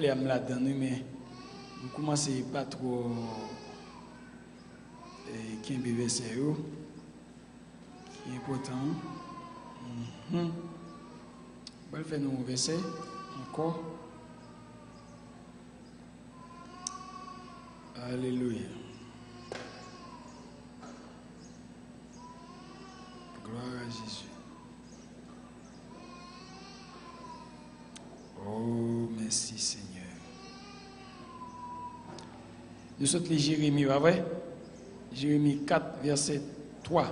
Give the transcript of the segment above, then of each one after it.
aller à me la donner, mais je commence pas trop qui est verset qui est important. On va faire nos versets encore. Alléluia. Gloire à Jésus. Oh, merci Seigneur. Nous sommes les Jérémie, pas vrai? Jérémie 4, verset 3.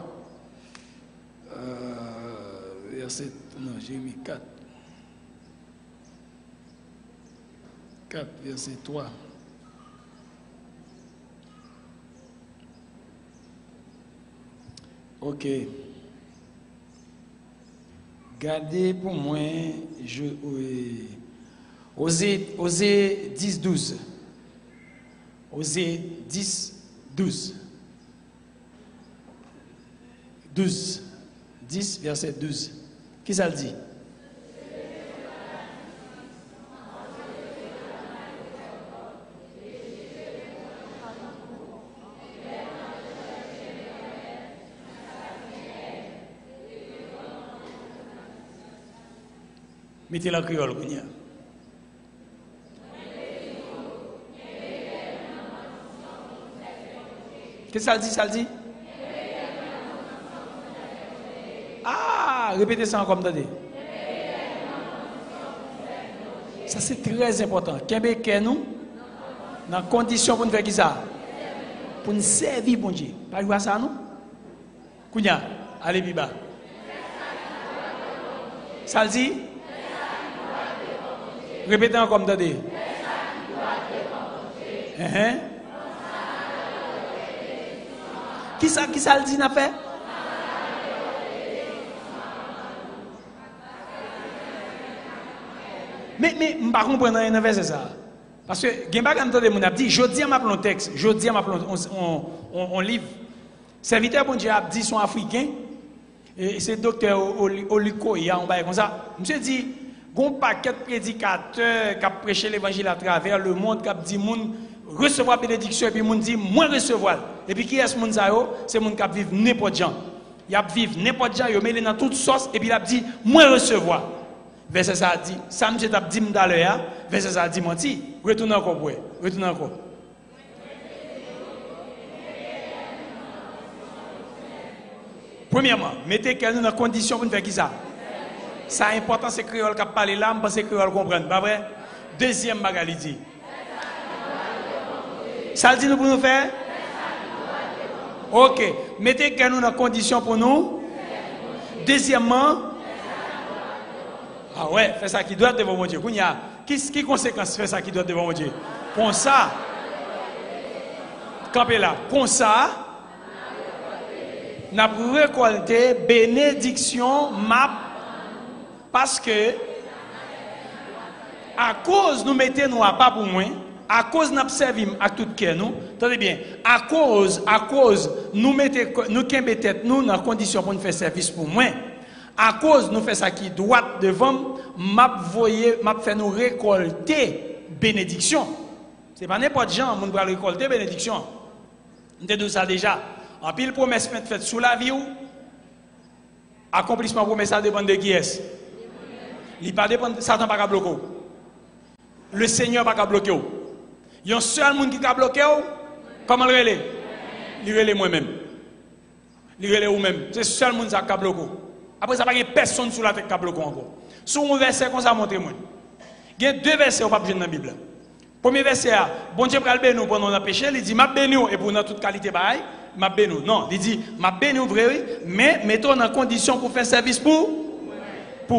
Jérémie 4. 4, verset 3. Ok. Gardez pour moi, Osée 10, 12. Osée 10, 12. 12. 10, verset 12. Qui ça le dit? Mettez la créole, Kounia. Qu'est-ce que ça le dit? Ça le dit? Ah, répétez ça encore, attendez. Ça c'est très important. Qu'est-ce nous dans condition pour nous faire qui ça? Pour nous servir, bon Dieu. Pas jouer ça, nous? Kounia, allez, Biba. Ça le dit? Répétez encore, attendez. Qui ça le dit, n'a fait? Mais je ne comprends pas un verset ça. Parce que, je ne dit, je dis à ma plan texte, je dis à ma plan, on livre. Serviteur, bon Dieu, a dit, sont africains. Et c'est docteur Oliko, il y a un bail comme ça. Monsieur dit, il y a un paquet de prédicateurs qui ont prêché l'évangile à travers le monde, qui ont dit, recevoir bénédiction, et puis moun dit, moi recevoir. Et puis qui est ce monde ça? C'est moun qui vivent n'importe gens. Il a vivre n'importe gens, il met dans toute sauce, et puis il a dit, moi recevoir. Verset ça a dit, ça me a dit tout à l'heure, verset ça a dit, menti. Retournez encore, retournez encore. Premièrement, mettez quelqu'un dans la condition pour nous faire qui ça? Ça est important, c'est créole qui a parlé là, je pense que créole comprendre, pas vrai? Deuxième bagage, dit. Ça le dit nous pour nous faire? Ok. Mettez quelqu'un dans la condition pour nous. Deuxièmement, ah ouais, fais ça qui doit être devant mon Dieu. Qui conséquence fait ça qui doit être devant mon Dieu? Comme ça, campez là, comme ça, nous avons récolté bénédiction map parce que à cause nous mettons à pas pour moi, à cause nous servons à tout cœur nous, attendez bien, à cause nous mettons nous tête nous dans condition pour nous faire service pour moi. À cause nous fait ça qui doit devant m'a fait nous récolter bénédiction. C'est pas n'importe gens nous va récolter bénédiction. On te dit ça déjà. En pile promesse faite sous la vie ou accomplissement promesse ça dépend de qui est. Il pas dépend Satan pas bloquer. Le Seigneur pas bloquer. Il y a un seul monde qui a bloqué. Comment le relais? Il relais moi-même. Il relais ou même. C'est le seul monde qui a bloqué. Après ça, il n'y a personne sur la tête qui a bloqué encore. Sur un verset comme ça, montrez-moi. Il y a deux versets au papier dans la Bible. Premier verset, bon Dieu va bénir nous pendant le péché. Il dit, m'a béni et pour notre toute qualité pareil, m'a béni. Non, il dit, m'a béni vrai, mais mettons dans condition pour faire service pour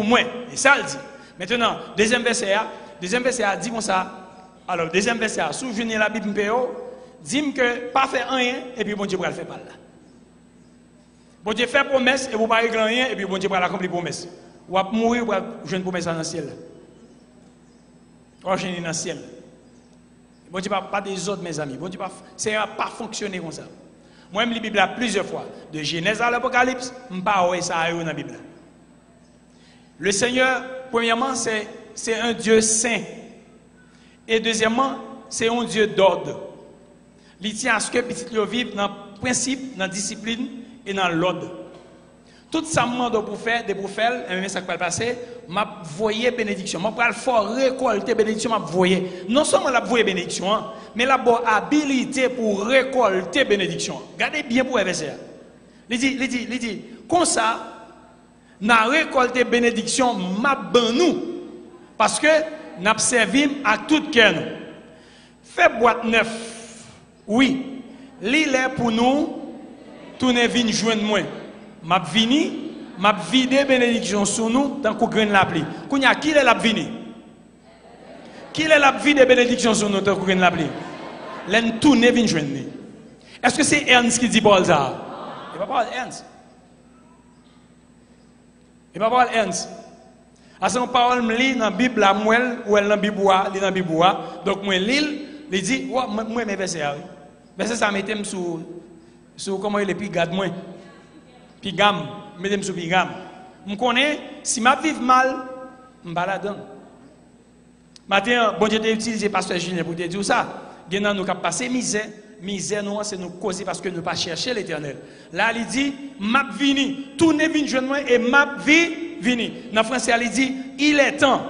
moi. Et ça, il dit. Maintenant, deuxième verset, dit comme ça. Alors, deuxième verset, si vous venez la Bible, dit que pas faire rien et puis bon Dieu va le faire par là. Bon Dieu fait promesse et vous ne parlez rien et puis bon Dieu va l'accomplir promesse. Ou va mourir ou jouer une promesse dans le ciel. Ou jouer dans le ciel. Bon Dieu pas des autres mes amis. Bon Dieu c'est pas fonctionner comme ça. Moi je lis la Bible plusieurs fois. De Genèse à l'Apocalypse, je ne parle pas ça dans la Bible. Le Seigneur, premièrement, c'est un Dieu saint. Et deuxièmement, c'est un Dieu d'ordre. Il tient à ce que les petits vivent dans le principe, dans la discipline et dans l'ordre. Tout ça me demande pour faire, des pour faire, et même ça qui va passer, m'a voyé bénédiction. M'a pas fort récolter bénédiction, m'a voyé. Non seulement la voyé bénédiction, mais la bonne habilité pour récolter bénédiction. Regardez bien pour verset. Il dit, comme ça, n'a récolté bénédiction, m'a ban nous. Parce que n'a servi à tout cœur. Fait boîte neuf. Oui, l'île est pour nous, tourner vin joindre moi. M'a vini, m'a vidé bénédiction sur nous, tant qu'on graine la pluie. Kounya, qui est la vini? Qui est la vidé bénédiction sur nous, tant qu'on graine la pluie? L'en tourner vin joindre. Est-ce que c'est Ernst qui dit Paul ça? Il va pas Ernst. Il va pas Ernst. À son parole me lit dans la Bible la moelle ou elle dans la Bible dans la Bible. Donc moi lis, il dit moi mes versets. Verset ça mettez sur comment il est puis garde moi. Pigam, mettez sur pigam. Je connais si m'a vivre mal, me balade. Matin bon Dieu t'a utilisé pasteur Julien pour te dire ça. Maintenant nous cap passer misère nous c'est nous causer parce que nous pas chercher l'Éternel. Là il dit m'a vini, tourner vinn joindre moi et m'a vini. Dans français il dit il est temps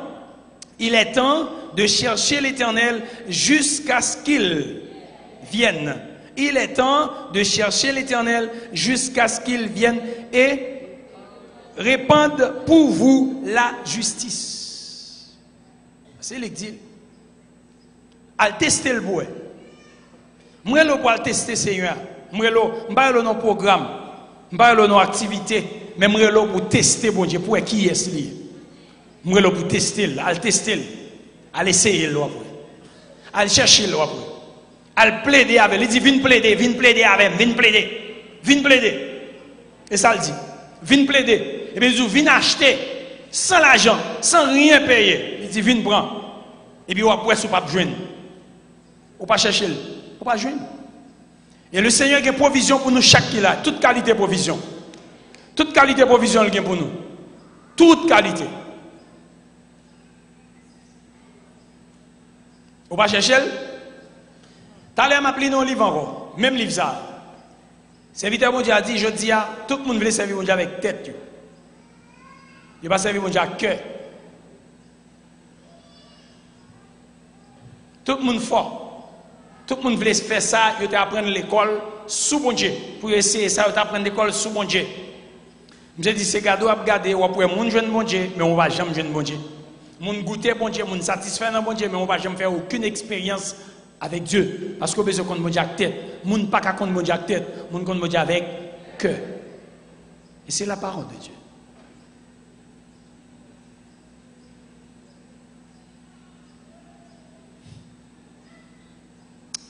de chercher l'Éternel jusqu'à ce qu'il vienne. Il est temps de chercher l'Éternel jusqu'à ce qu'il vienne et répande pour vous la justice. C'est l'exil. Al tester le bois. Moi je pour tester Seigneur. Moi je pas le programme, pas le activité, mais moi je pour tester bon Dieu pour qui est lui. Moi je pour tester, al tester, al essayer le après. Al chercher le après. Al plaider avec, il dit viens plaider avec, viens plaider. Et ça le dit. Viens plaider. Et bien il viens acheter sans l'argent, sans rien payer. Il dit viens prendre. Et puis après vous pas joindre. Ou pas chercher, ou pas joindre. Et le Seigneur a une provision pour nous chaque qui là, toute qualité de provision. Toute qualité de provision il a pour nous. Toute qualité. Ou pas chercher. T'allais m'appeler dans le livre encore, même livre ça. Serviteur bon Dieu a dit, je dis à tout le monde veut servir bon Dieu avec tête. Il ne va pas servir bon Dieu avec cœur. Tout le monde fort. Tout le monde veut faire ça, il va apprendre l'école sous bon Dieu. Pour essayer ça, il va apprendre l'école sous bon Dieu. Je dis, c'est cadeau à regarder, on va moun jeune bon Dieu, mais on ne va jamais jeune bon Dieu. Moun goûter bon Dieu, moun satisfaire dans bon Dieu, mais on ne va jamais faire aucune expérience avec Dieu. Parce qu'on besoin qu'on Dieu avec tête. Moun pas qu'à compte Dieu avec tête, moun compte Dieu avec cœur. Et c'est la parole de Dieu.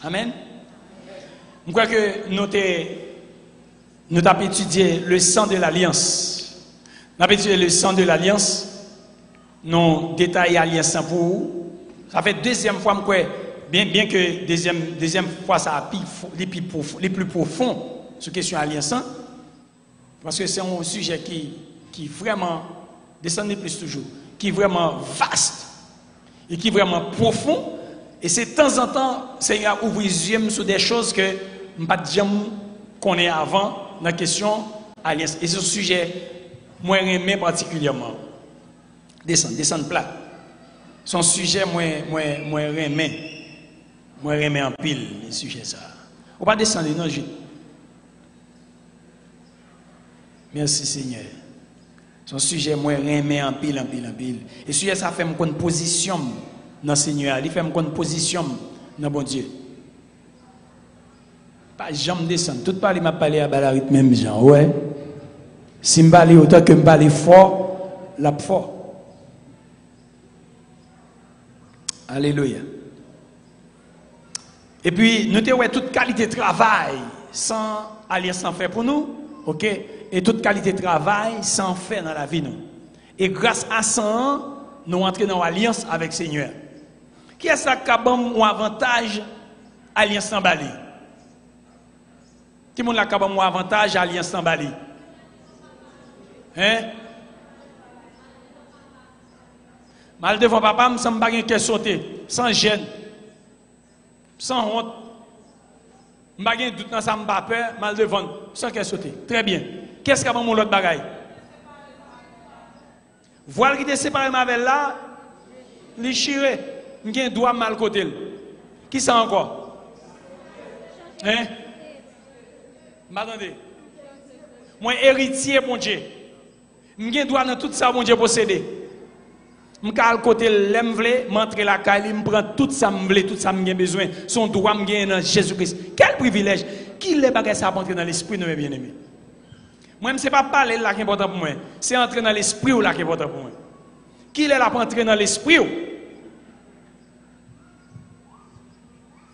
Amen. Je crois que nous avons étudié le sang de l'alliance. Nous avons étudié le sang de l'alliance. Nous détaillons l'alliance pour vous. Ça fait deuxième fois que bien que deuxième fois ça a les plus profonds sur la question de l'alliance. Parce que c'est un sujet qui vraiment descend plus toujours, qui est vraiment vaste et qui est vraiment profond. Et c'est de temps en temps, Seigneur ouvre les yeux sur des choses que je ne connais pas avant dans la question alliance. Et ce sujet, moi, j'aime particulièrement. Descendre plat. Son sujet, moi, j'aime en pile, le sujet ça. On va descendre, non, je... Merci, Seigneur. Son sujet, moi, j'aime en pile. Et le sujet, ça fait une position dans le Seigneur, il fait une position dans bon Dieu. Pas jamais descendre. Tout parler m'a parlé à Balarit même gens. Ouais. Si me parler autant que me parler fort, la fort. Alléluia. Et puis nous avons toute qualité de travail sans alliance sans faire pour nous, OK? Et toute qualité de travail sans faire dans la vie nous. Et grâce à ça, nous entrons dans l'alliance avec le Seigneur. Qui est-ce qui a un avantage alliance sans bali? Qui est-ce qui a un avantage alliance sans bali? Hein? Mal devant papa, je ne sais pas sauter, sans gêne. sans honte. Je n'ai pas de doute dans ça, je n'ai pas peur, mal de vendre, sans qu'elle saute. Très bien. Qu'est-ce qu'il y a mon autre bagaille? Voilà qui te sépare avec là, les chiré, il doit mal côté. Qui ça encore? Hein? M'attendez. Moi héritier mon Dieu. Je dois dans tout ça mon Dieu posséder. Je vais côté l'aime vle, m'entrer la caille, me prend tout ça me vle, tout ça me besoin, son droit me gagne dans Jésus-Christ. Quel privilège. Qui les bagages ça entrer dans l'esprit de mes bien-aimés. Moi, ce n'est pas parler là qui est important pour moi. C'est entrer dans l'esprit là qui est important pour moi. Qui est là pour entrer dans l'esprit?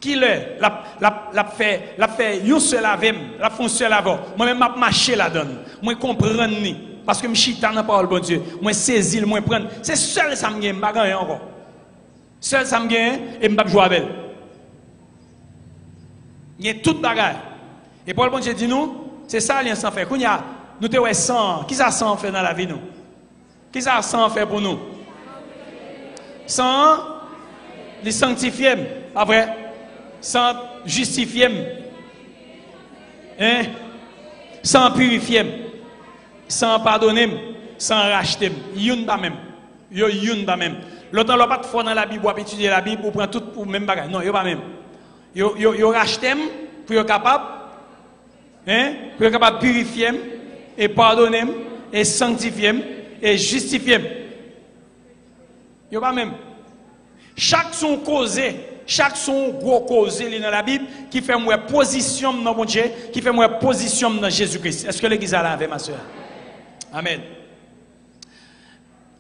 Qui est là? La fait une seule avec la font seule avant. Moi-même, je marche là-dedans. Moi, je comprends. Parce que je suis dans la parole, bon Dieu. Moi, je saisis, moi, je prends. C'est seul ça me gagne, je ne gagne encore. Seul ça me gagne et je ne vais jouer avec. Il y a toute bagarre. Et Paul, bon Dieu, dit nous, c'est ça l'alliance sans faire. Nous te sans. Qui ça sans faire dans la vie nous? Qui ça sans faire pour nous? Sans les sanctifier, pas vrai? Sans justifier, hein? Sans purifier, sans pardonner, sans racheter. Youn pas même. Youn pas même. L'autre n'a pas de foi dans la Bible, ou étudier la Bible, ou prendre tout pour même bagage. Non, yo pas même. Yo racheter pour être capable, hein? Pour être capable de purifier et pardonner et sanctifier et justifier. Yo pas même. Chaque son causé, chaque son gros causé dans la Bible qui fait moi position dans mon Dieu, qui fait moi position dans Jésus-Christ. Est-ce que l'église a lavé ma soeur? Amen.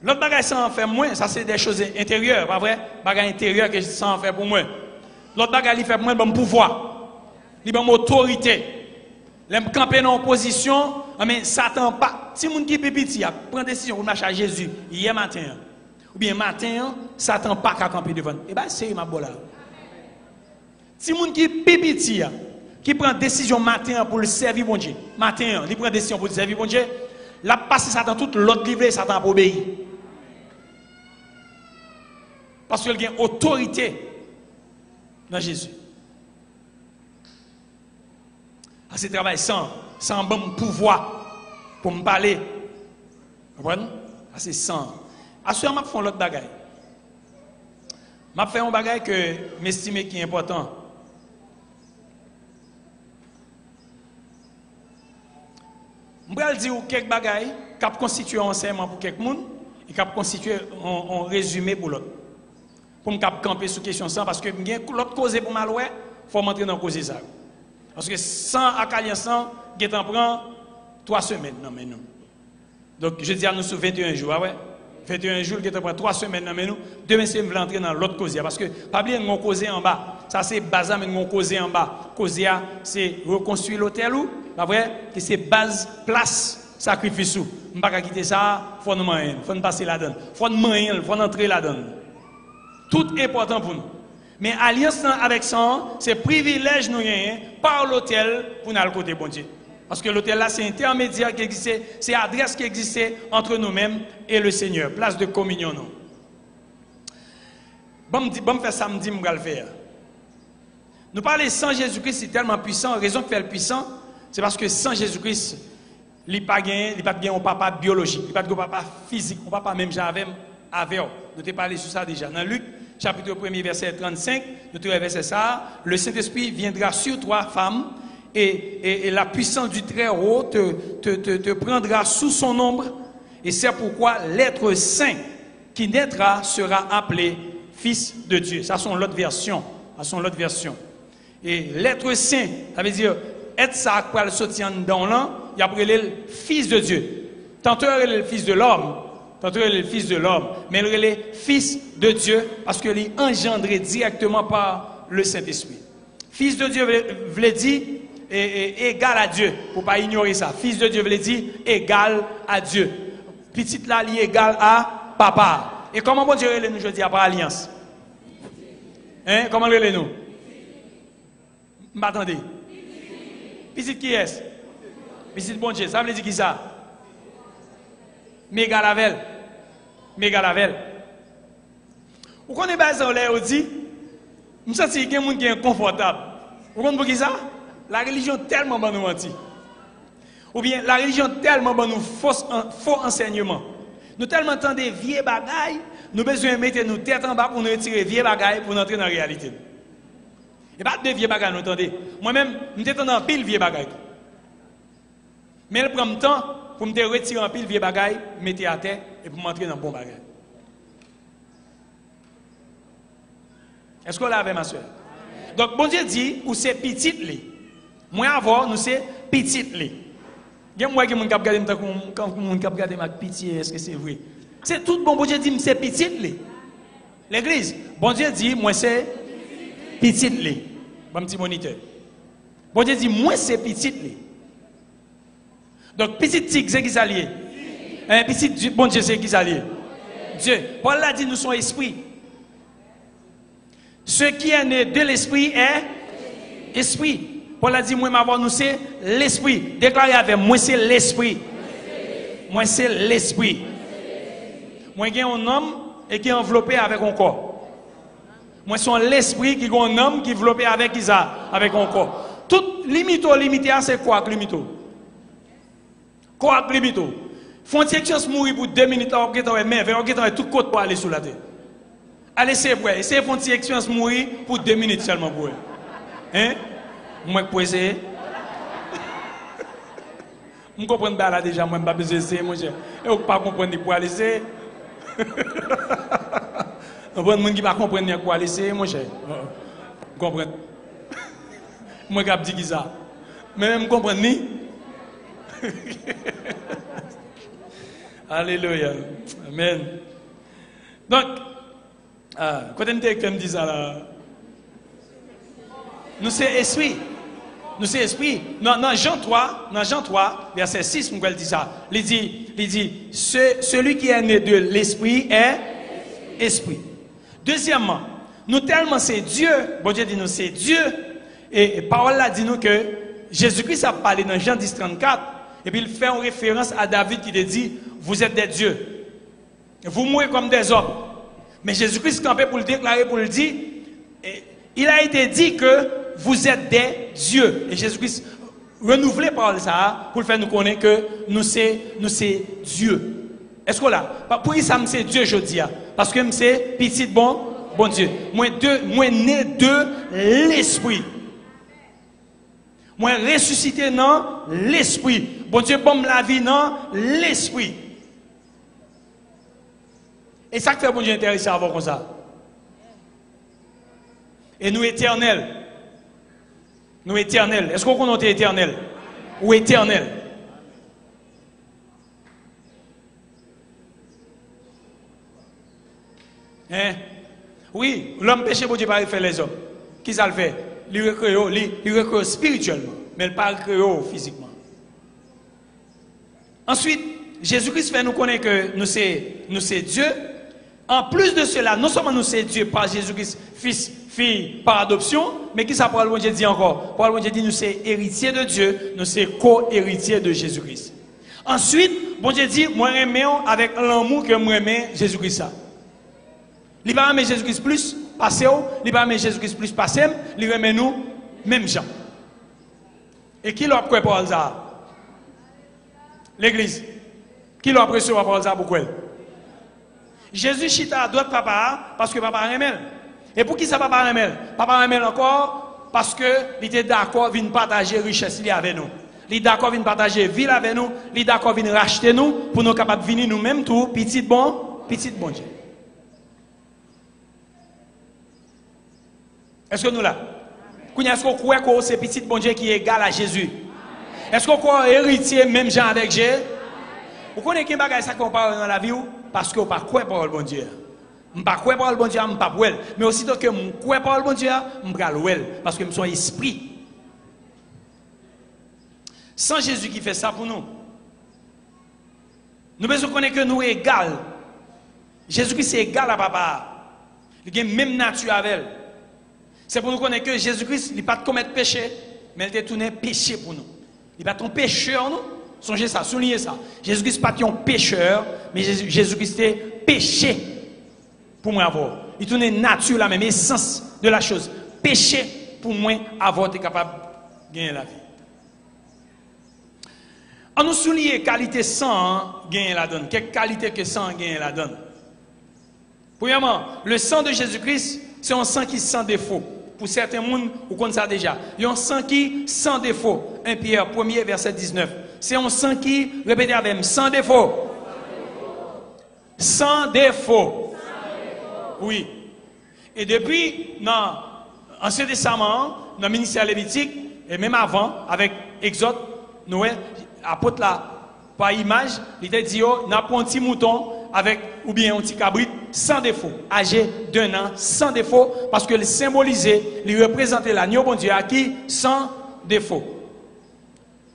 L'autre bagage ça en fait moins, ça c'est des choses intérieures, pas vrai? Bagage intérieur que ça en fait pour moi. L'autre bagage il fait pour moi bon pouvoir, il bon autorité. L'aime camper dans opposition, mais Satan pas. Si moun qui petit a prend décision pour marcher à Jésus hier matin. Ou bien matin, Satan pas qu'à camper devant. Et bien, c'est ma bola. Si moun qui petit qui prend décision matin pour le servir bon Dieu, matin, il prend décision pour le servir bon Dieu, la passe Satan toute l'autre livre, Satan pour obéir. Parce qu'il y a une autorité dans Jésus. À ce travail sans bon pouvoir pour me parler. Vous comprenez? C'est sans. À ce moment, je fais l'autre bagaille. Je fais un bagaille que j'estime qui est important. Je vais dire quelques bagailles qui constituent un enseignement pour quelques personnes et qui constituent un résumé pour l'autre. Pour me camper sur la question sans, parce que l'autre cause pour mal, il faut m'entrer dans la cause ça. Parce que sans accaler sans, il prend 3 semaines. Non, mais non. Donc, je dis à nous sur 21 jours. Ouais. 21 jours, il prend 3 semaines. Non, mais nous, demain, c'est me entrer dans l'autre cause. Parce que, pas bien, nous causer en bas. Ça, c'est base, mais nous causer en bas. Causer, c'est reconstruire l'hôtel ou, pas vrai, que c'est base, place, sacrifice ou. On ne peut pas quitter ça, il faut nous manger, il faut nous passer là-dedans. Il faut nous manger, il faut entrer là-dedans. Tout est important pour nous. Mais alliance avec ça, c'est privilège nous gagnons par l'hôtel pour nous aller côté bon Dieu. Parce que l'hôtel là, c'est intermédiaire qui existait, c'est adresse qui existait entre nous-mêmes et le Seigneur. Place de communion. Non. Bon, faire samedi, je vais le faire. Nous parlons sans Jésus-Christ, c'est tellement puissant. La raison qui fait le puissant, c'est parce que sans Jésus-Christ, il n'y a pas un papa biologique, il n'y a pas de papa physique, un papa même j'avais. Nous avons parlé sur ça déjà. Dans Luc, chapitre 1er, verset 35, nous avons verset ça. Le Saint-Esprit viendra sur toi, femme, et la puissance du Très-Haut te prendra sous son ombre. Et c'est pourquoi l'être saint qui naîtra sera appelé Fils de Dieu. Ça, c'est l'autre version. Et l'être saint, ça veut dire, être ça, quoi, le sortir dans l'an, il y a le Fils de Dieu. Tantôt, il est le Fils de l'homme. Tantôt, il est le Fils de l'homme. Mais il est le Fils de Dieu parce qu'il est engendré directement par le Saint-Esprit. Fils de Dieu veut dire égal à Dieu. Pour ne pas ignorer ça. Fils de Dieu veut dire égal à Dieu. Petite là, il est égal à papa. Et comment bon Dieu nous je dis par alliance? Hein? Comment le nous? M'attendez. Petite qui est? Petite bon Dieu. Ça veut dire qui ça? Méga lavel. Vous connaissez pas ça, on dit, Je sens qu'il y a des gens qui sont confortables. Vous comprenez pour ça? La religion tellement bonne nous mentir. Ou bien la religion tellement bonne nous faux enseignement. Nous tellement entendons des vieilles bagailles, nous besoin de mettre nos têtes en bas pour nous retirer vieilles bagailles pour entrer dans la réalité. Et pas de vieilles bagailles, nous entendez. Moi-même, je suis en pile vieilles bagailles. Mais elle prend le temps pour me retirer en pile vieilles bagailles, mettre à terre et pour m'entrer dans bon bagaille. Est-ce qu'on l'a avec ma soeur? Donc, bon Dieu dit, ou c'est petit les. Moi avant, nous c'est petit les. Il y a moi qui m'ont regardé quand mon cap regardé ma pitié, est-ce que c'est vrai? C'est tout bon Dieu dit c'est petit les. L'église, bon Dieu dit moi c'est petit les. Bon petit moniteur. Bon Dieu dit moi c'est petit les. Donc petit tigre c'est qui s'allie? Un petit bon Dieu c'est qui s'allie? Dieu. Paul l'a dit nous sommes esprit. Ce qui est né de l'esprit est esprit. Paul a dit, moi, nous, c'est l'esprit. Déclarez avec moi, c'est l'esprit. Moi, c'est l'esprit. Moi, j'ai un homme et qui est enveloppé avec un corps. Moi, c'est l'esprit qui est un homme qui est enveloppé avec Isa, avec un corps. Tout limito, c'est quoi, limito? Quoi, limito? Font-ils que mourir pour 2 minutes, on va tout côté pour aller sous la terre. Allez, c'est vrai. Essayez de faire une expérience mourir pour 2 minutes seulement pour eux. Hein? Moi, je peux essayer. Je comprends pas là déjà, moi, je ne peux pas essayer, mon cher. Et vous ne pas comprendre pour aller essayer. Il y a des gens qui ne comprennent pas pour aller essayer, mon cher. Vous comprenez? Moi, je dis ça. Mais je ne comprends pas. Alléluia. Amen. Donc, quand on me dit ça là, nous c'est esprit. Nous c'est esprit. Dans Jean 3, verset 6, on dit ça. Il dit, celui qui est né de l'esprit est esprit. Deuxièmement, nous tellement c'est Dieu, bon Dieu dit nous c'est Dieu, et parole là dit nous que Jésus-Christ a parlé dans Jean 10, 34, et puis il fait une référence à David qui dit, vous êtes des dieux, vous mourrez comme des hommes. Mais Jésus-Christ campé pour le déclarer, pour le dire, il a été dit que vous êtes des dieux. Et Jésus-Christ renouvelé par ça pour le faire nous connaître que nous c'est Dieu. Est-ce que là, pour ça c'est Dieu je dis parce que c'est petit bon Dieu. Moi né de l'esprit. Moi ressuscité dans l'esprit. Bon Dieu bon la vie dans l'esprit. Et ça que fait bon Dieu intéressant à voir comme ça. Et nous éternels. Nous éternels. Est-ce qu'on connaît éternel? Ou éternel? Hein? Oui, l'homme péché, bon Dieu, pas faire les hommes. Qui ça le fait? Il recrée spirituellement, mais il ne pas recrée physiquement. Ensuite, Jésus-Christ fait nous connaître que nous c'est Dieu. En plus de cela, non seulement nous c'est Dieu par Jésus-Christ, fils, fille, par adoption, mais qui ça parle, bon Dieu dit encore? Parole bon Dieu dit nous c'est héritiers de Dieu, nous c'est co-héritiers de Jésus-Christ. Ensuite, bon Dieu dit, moi j'aime avec l'amour que moi j'aime Jésus-Christ ça. Il va aimer Jésus-Christ plus, passé, il va aimer Jésus-Christ plus, passé, il aime nous, même gens. Et qui l'a appris par ça? L'église. Qui l'a appris sur par ça pour elle? Jésus chita à droite papa parce que papa aimait. Et pour qui ça papa aimait? Papa aimait encore parce que il était d'accord de partager richesse avec nous. Il est d'accord de partager ville avec nous, il est d'accord de racheter nous pour nous capables de venir nous-mêmes tout petit bon Dieu. Est-ce que nous là? Est-ce qu'on croit que c'est petit bon Dieu qui est égal à Jésus? Est-ce qu'on croit héritier même gens avec Jésus? Vous connaissez qui bagaille ça qu'on parle dans la vie parce que vous ne croyez pas par le bon Dieu. Je ne crois pas le bon Dieu, je ne pas pas. Mais aussitôt que je ne crois pas le bon Dieu, je ne le parce que je suis esprit. Sans Jésus qui fait ça pour nous. Nous devons connaître que nous sommes égaux. Jésus-Christ est égal à papa. Il a la même nature avec elle. C'est pour nous connaître que Jésus-Christ n'est pas de commettre péché, mais il a tourné péché pour nous. Il n'est pas ton pécheur, nous. Songez ça, soulignez ça. Jésus-Christ n'est pas un pécheur, mais Jésus-Christ est péché pour moi avoir. Il tourne nature, la même essence de la chose. péché pour moi avant d'être capable de gagner la vie. On nous souligne qualité sang gagner la donne. Quelle qualité que sang gagne la donne? Premièrement, le sang de Jésus-Christ, c'est un sang qui sans défaut. Pour certains monde, vous connaissez ça déjà. Il y a un sang qui sans défaut. 1 Pierre 1er verset 19. C'est un sang qui, répétez avec moi, sans défaut. Sans défaut. Oui. Et depuis, dans l'Ancien Testament, dans le ministère lévitique, et même avant, avec Exode, Noël, apôtre là, par image, il t'a dit, on a un petit mouton avec, ou bien un petit cabrit, sans défaut, âgé d'1 an, sans défaut, parce que le symboliser, il représentait l'agneau bon Dieu à qui, sans défaut.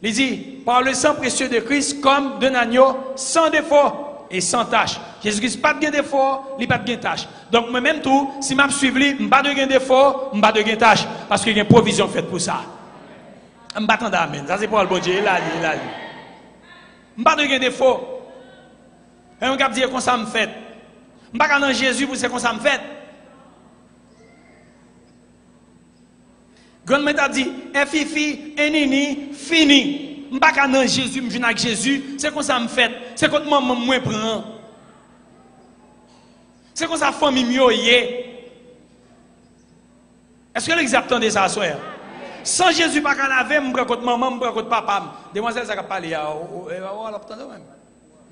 Il dit, par le sang précieux de Christ, comme d'un agneau, sans défaut et sans tâche. Jésus-Christ pas de défaut, il pas de tâche. Donc, moi-même tout, si je suis suivi, je pas de défaut, je pas de tâche, parce qu'il y a une provision faite pour ça. Je ne m'attends pas amen. Ça, c'est pour le bon Dieu, il a dit. Je pas de défaut. Et on va dire comment ça me fait. Je ne pas dans Jésus pour c'est comme ça me fait. Grand m'a dit, fifi, nini, fini. Je ne pas dans Jésus, je viens avec Jésus, c'est comme ça me fait. C'est comme maman moi prend. C'est comme ça famille mieux est. Est-ce que l'exemple de ça soir? Sans Jésus pas qu'à laver, je prends contre maman, je prends contre papa. Demoiselle ça va parler à même.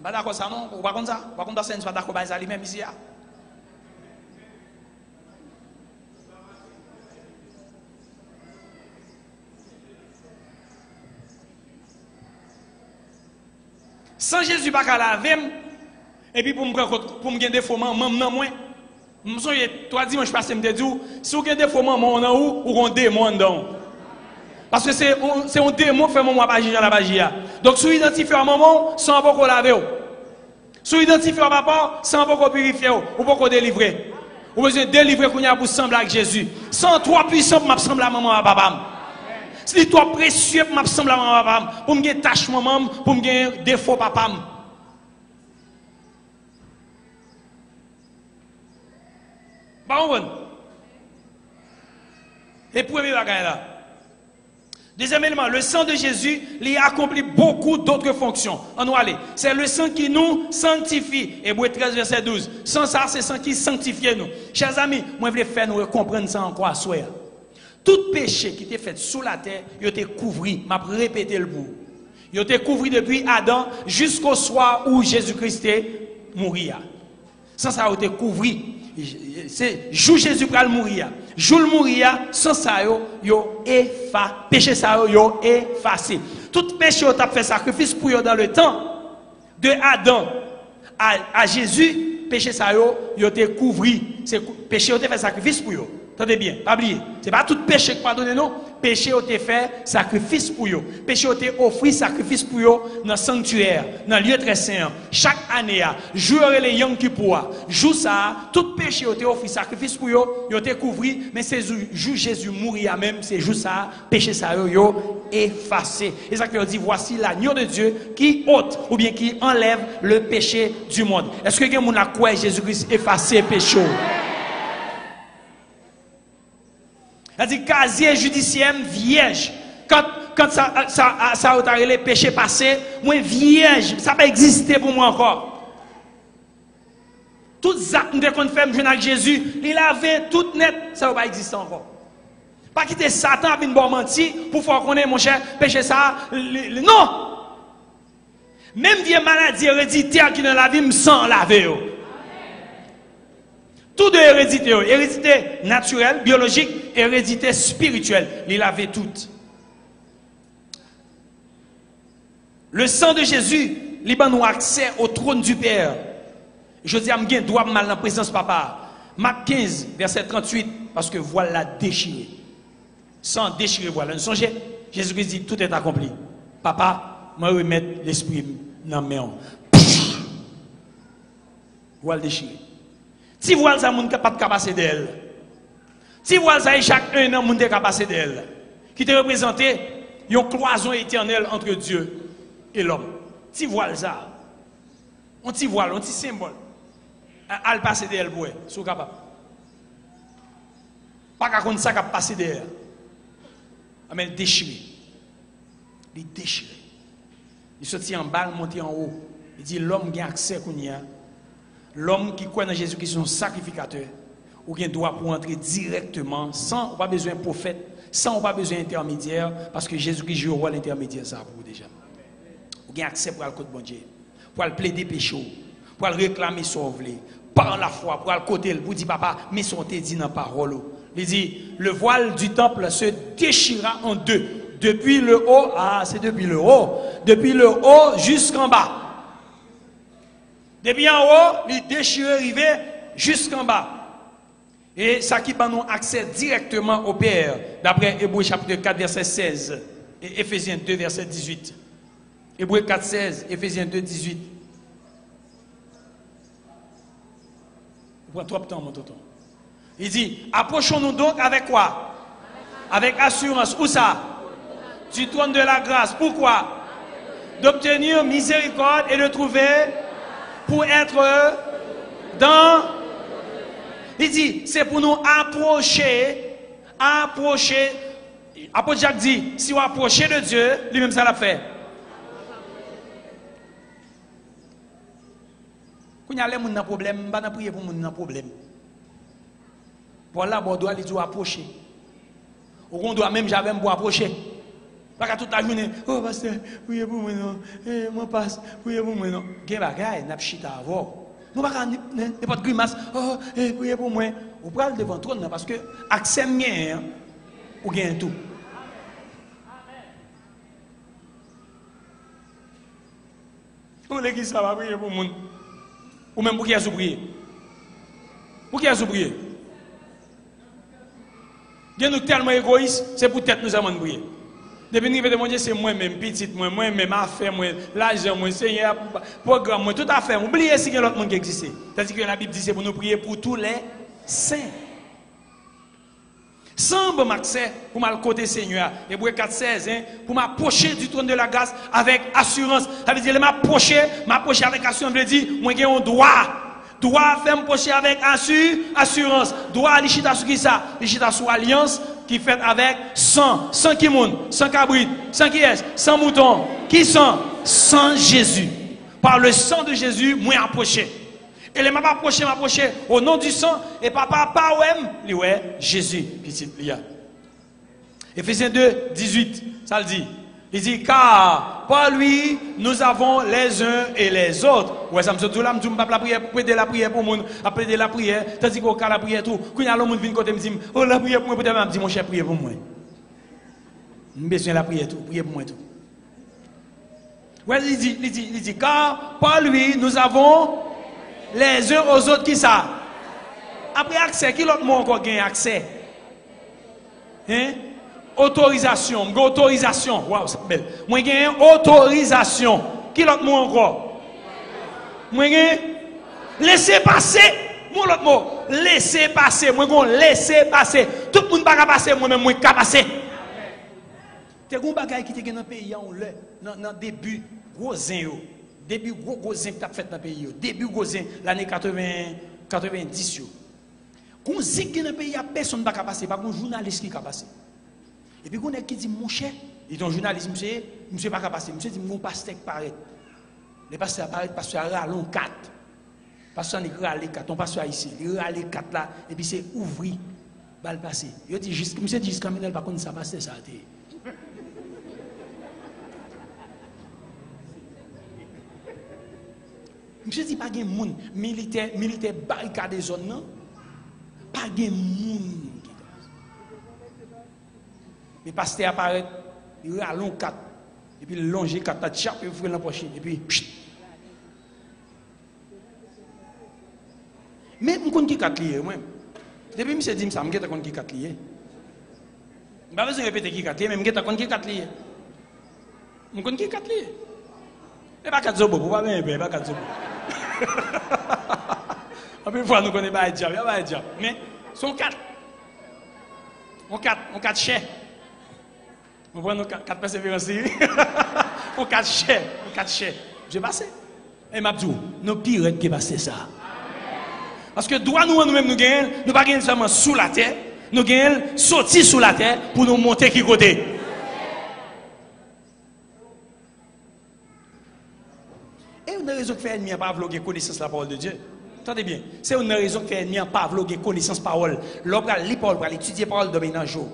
Pas d'accord ça non, ou pas comme ça, pas comme ça, c'est pas d'accord avec ça lui-même ici. Sans Jésus pas qu'à laver, et puis pour me gagner des faux maman non moins. Je me souviens 3 dimanches passés me dit si vous avez des faux maman en où ou on démon dedans. Parce que c'est un démon qui fait mon bagage dans la bagie. Donc, si vous identifiez un moment, sans pas laver. Si vous identifiez un papa, sans pas purifier, ou pas délivrer. Vous besoin de délivrer pour sembler avec Jésus. Sans trop puissant pour m'assembler à maman et papa. Si trop précieux pour m'assembler à maman et papa. Pour me gagner tâche maman, pour me gagner défaut papa. Bon. Et premier bagage là. Deuxième élément, le sang de Jésus, il accomplit beaucoup d'autres fonctions. On va aller. C'est le sang qui nous sanctifie. Hébreux 13, verset 12. Sans ça, c'est le sang qui sanctifie nous. Chers amis, moi, je veux faire nous comprendre ça encore à soi. Tout péché qui était fait sous la terre, il était couvert. Je vais répéter le bout. Il était couvert depuis Adam jusqu'au soir où Jésus-Christ est mort. Sans ça, il était couvert. C'est jour Jésus pral mourir. Jour mourir, sans ça yo effacé. Péché ça yo effacé. Tout péché a fait sacrifice pour yo dans le temps de Adam à Jésus, péché ça yo été couvert. C'est péché a fait sacrifice pour yo. Attendez bien, pas oublier. C'est pas tout péché qui pardonne non. Péché a fait sacrifice pour yo. Péché a offert sacrifice pour yo dans le sanctuaire, dans le lieu très saint. Chaque année, jour les Yom Kippour, jour ça, tout péché a offert sacrifice pour yo, yo été couvert, mais c'est jour Jésus mourir même, c'est jour ça, péché ça yo effacé. Et ça veut dire voici l'agneau de Dieu qui ôte ou bien qui enlève le péché du monde. Est-ce que quelqu'un a quoi Jésus-Christ effacé péché? C'est-à-dire casier judiciaire vierge. Quand ça a les péchés passés, moi vierge, ça n'a pas existé pour moi encore. Tout ça qu'on fait avec Jésus, il avait tout net, ça n'a pas existé encore. Pas quitter Satan avec une bonne mentir pour faire connaître mon cher péché ça. Non! Même vieille maladie héréditaire qui dans la vie me sent laver. Tout de hérédité, hérédité naturelle, biologique, hérédité spirituelle. Il avait toutes. Le sang de Jésus, il nous accès au trône du Père. Je dis à m'gain droit mal dans la présence papa. Marc 15, verset 38, parce que voilà déchiré. Sans déchirer, voilà. Nous songez, Jésus-Christ dit tout est accompli. Papa, moi remettre l'esprit dans mes mains. Voilà déchiré. Si vous avez ça, vous n'avez pas de capacité d'elle. Si vous avez chaque un an, vous n'avez pas de capacité d'elle. Qui te représente une cloison éternelle entre Dieu et l'homme. Si vous avez ça, on t'y voile, on t'y symbole. À le passer d'elle, vous êtes capable. Pas qu'à compte ça qui a passé derrière. Mais il déchiré. Il déchiré. Il sortit en bas, monté en haut. Il dit l'homme qui a accès à l'homme qui croit dans Jésus qui est son sacrificateur, ou qui doit pour entrer directement, sans pas besoin de prophète, sans pas besoin d'intermédiaire, parce que Jésus qui joue au rôle intermédiaire, ça pour vous déjà. Vous avez accès pour le côté bon Dieu, pour le plaider péché, pour le réclamer sauver, par la foi, pour le côté, pour dire papa, mais son te dit dans la parole. Il dit, le voile du temple se déchira en deux, depuis le haut, c'est depuis le haut jusqu'en bas. Depuis en haut, il déchire arrivé jusqu'en bas. Et ça qui nous accès directement au Père, d'après Hébreux chapitre 4, verset 16, et Éphésiens 2, verset 18. Hébreux 4, 16, Éphésiens 2, 18. Vous prenez trop de temps, mon tonton. Il dit, approchons-nous donc avec quoi? Avec assurance. Où ça? Du trône de la grâce. Pourquoi? D'obtenir miséricorde et de trouver pour être dans... Il dit, c'est pour nous approcher. Apôtre Jacques dit, si on approche de Dieu, lui-même ça l'a fait. Quand il y a des problèmes, on va prier pour les problème. Pour là, on doit aller approcher. On doit même jamais pour approcher. Pas toute la journée, oh pasteur, priez pour moi non, moi passe, priez pour moi non. Gen bagay, n'a chita avant. Nous pas n'importe grimace, oh priez pour moi. On prend devant trône parce que accès mien ou gain tout. Pour l'église ça va prier pour moi. Ou même pour qui a prier. Pour qui a prier. Gen nous tellement égoïstes, c'est pour tête nous avons prier. Depuis nous de c'est moi-même, petit, moi-même, affaire, moi, l'argent, moi, Seigneur, programme, moi, tout à fait. Oubliez si il y a l'autre monde qui existe. C'est-à-dire que la Bible dit c'est pour nous prier pour tous les saints. Sans bon accès pour mal côté Seigneur. Hébreux 4,16, hein, pour m'approcher du trône de la grâce avec assurance. Ça veut dire m'approcher avec assurance. Ça veut dire moi j'ai un droit faire m'approcher avec assurance. Droit lichita sur qui ça? Lichita sur alliance qui fait avec 100 qui monde, 100 cabrit, 100 qui est, 100 moutons. Qui sont? Sans Jésus. Par le sang de Jésus, moi approché. Et les m'a approché au nom du sang et papa pas ouais Jésus petit il y a. Éphésiens 2 18 ça le dit. Il dit car par lui nous avons les uns et les autres. Ouais ça me dit là me pas la prière prêter la prière pour monde appeler la prière tandis qu'au cas la prière tout quand il y a l'homme vient côté me dit oh la prière pour moi peut-être me dit mon cher prière pour moi. Besoin la prière tout prier pour moi tout. Ouais il dit car par lui nous avons les uns aux autres qui ça. Après accès, qui l'autre mot encore gagne accès? Hein? Autorisation. Autorisation. Waouh, c'est belle. Moi gagne autorisation. Qui l'autre mot encore? Moi gagne laisser passer. Mon l'autre mot, laisser passer. Moi gagne laisser passer. Tout le monde pas passer, moi même moi ka passer. T'es un bagage qui te dans le pays dans début gros zin. Début gros zin que tu as fait dans le pays. Début gros zin, l'année 90. Quand on zin dans le pays, personne ne va passer. Pas un journaliste qui va passer. Et puis, on a qui dit, mon cher, il dit un journaliste, monsieur pas passer. Monsieur dit, mon pasteur paraît. Le pasteur apparaît, pasteur a râlé 4. Pasteur a râlé 4. Ton pasteur ici, il a râlé 4 là. Et puis, c'est ouvri, va le passer. Il dit, monsieur dit, jusqu'à maintenant, par contre, ça passe, ça a été. Monsieur dit pas de monde militaire barricade des zones non pas de monde mais pasteur apparaît il a long 4 et puis longer 4 chape et ouvrir la poche et puis mais on connaît qui 4 lié moi depuis monsieur dit ça me geta connaît qui 4 lié pas besoin répéter qui 4 lié mais me geta connaît qui 4 lié on connaît qui 4 lié et pas 4 zobo pas bien pas 4 zobo après fois nous connaissons pas diable, mais sont 4. On 4 chers. On prend nos 4 persévérances. On 4 chers. J'ai passé. Et m'a dit, nos pires qui passé ça. Parce que droit nous-mêmes nous gagnons, nous pas gagner seulement sous la terre, Nous gagnons sortir sous la terre pour nous monter qui côté. Et une raison qui fait ennemi pas vouloir connaissance de la parole de Dieu. Attendez bien, c'est une raison qui fait ennemi pas vouloir connaissance de la parole. L'homme va lire parole, va étudier la parole de jour.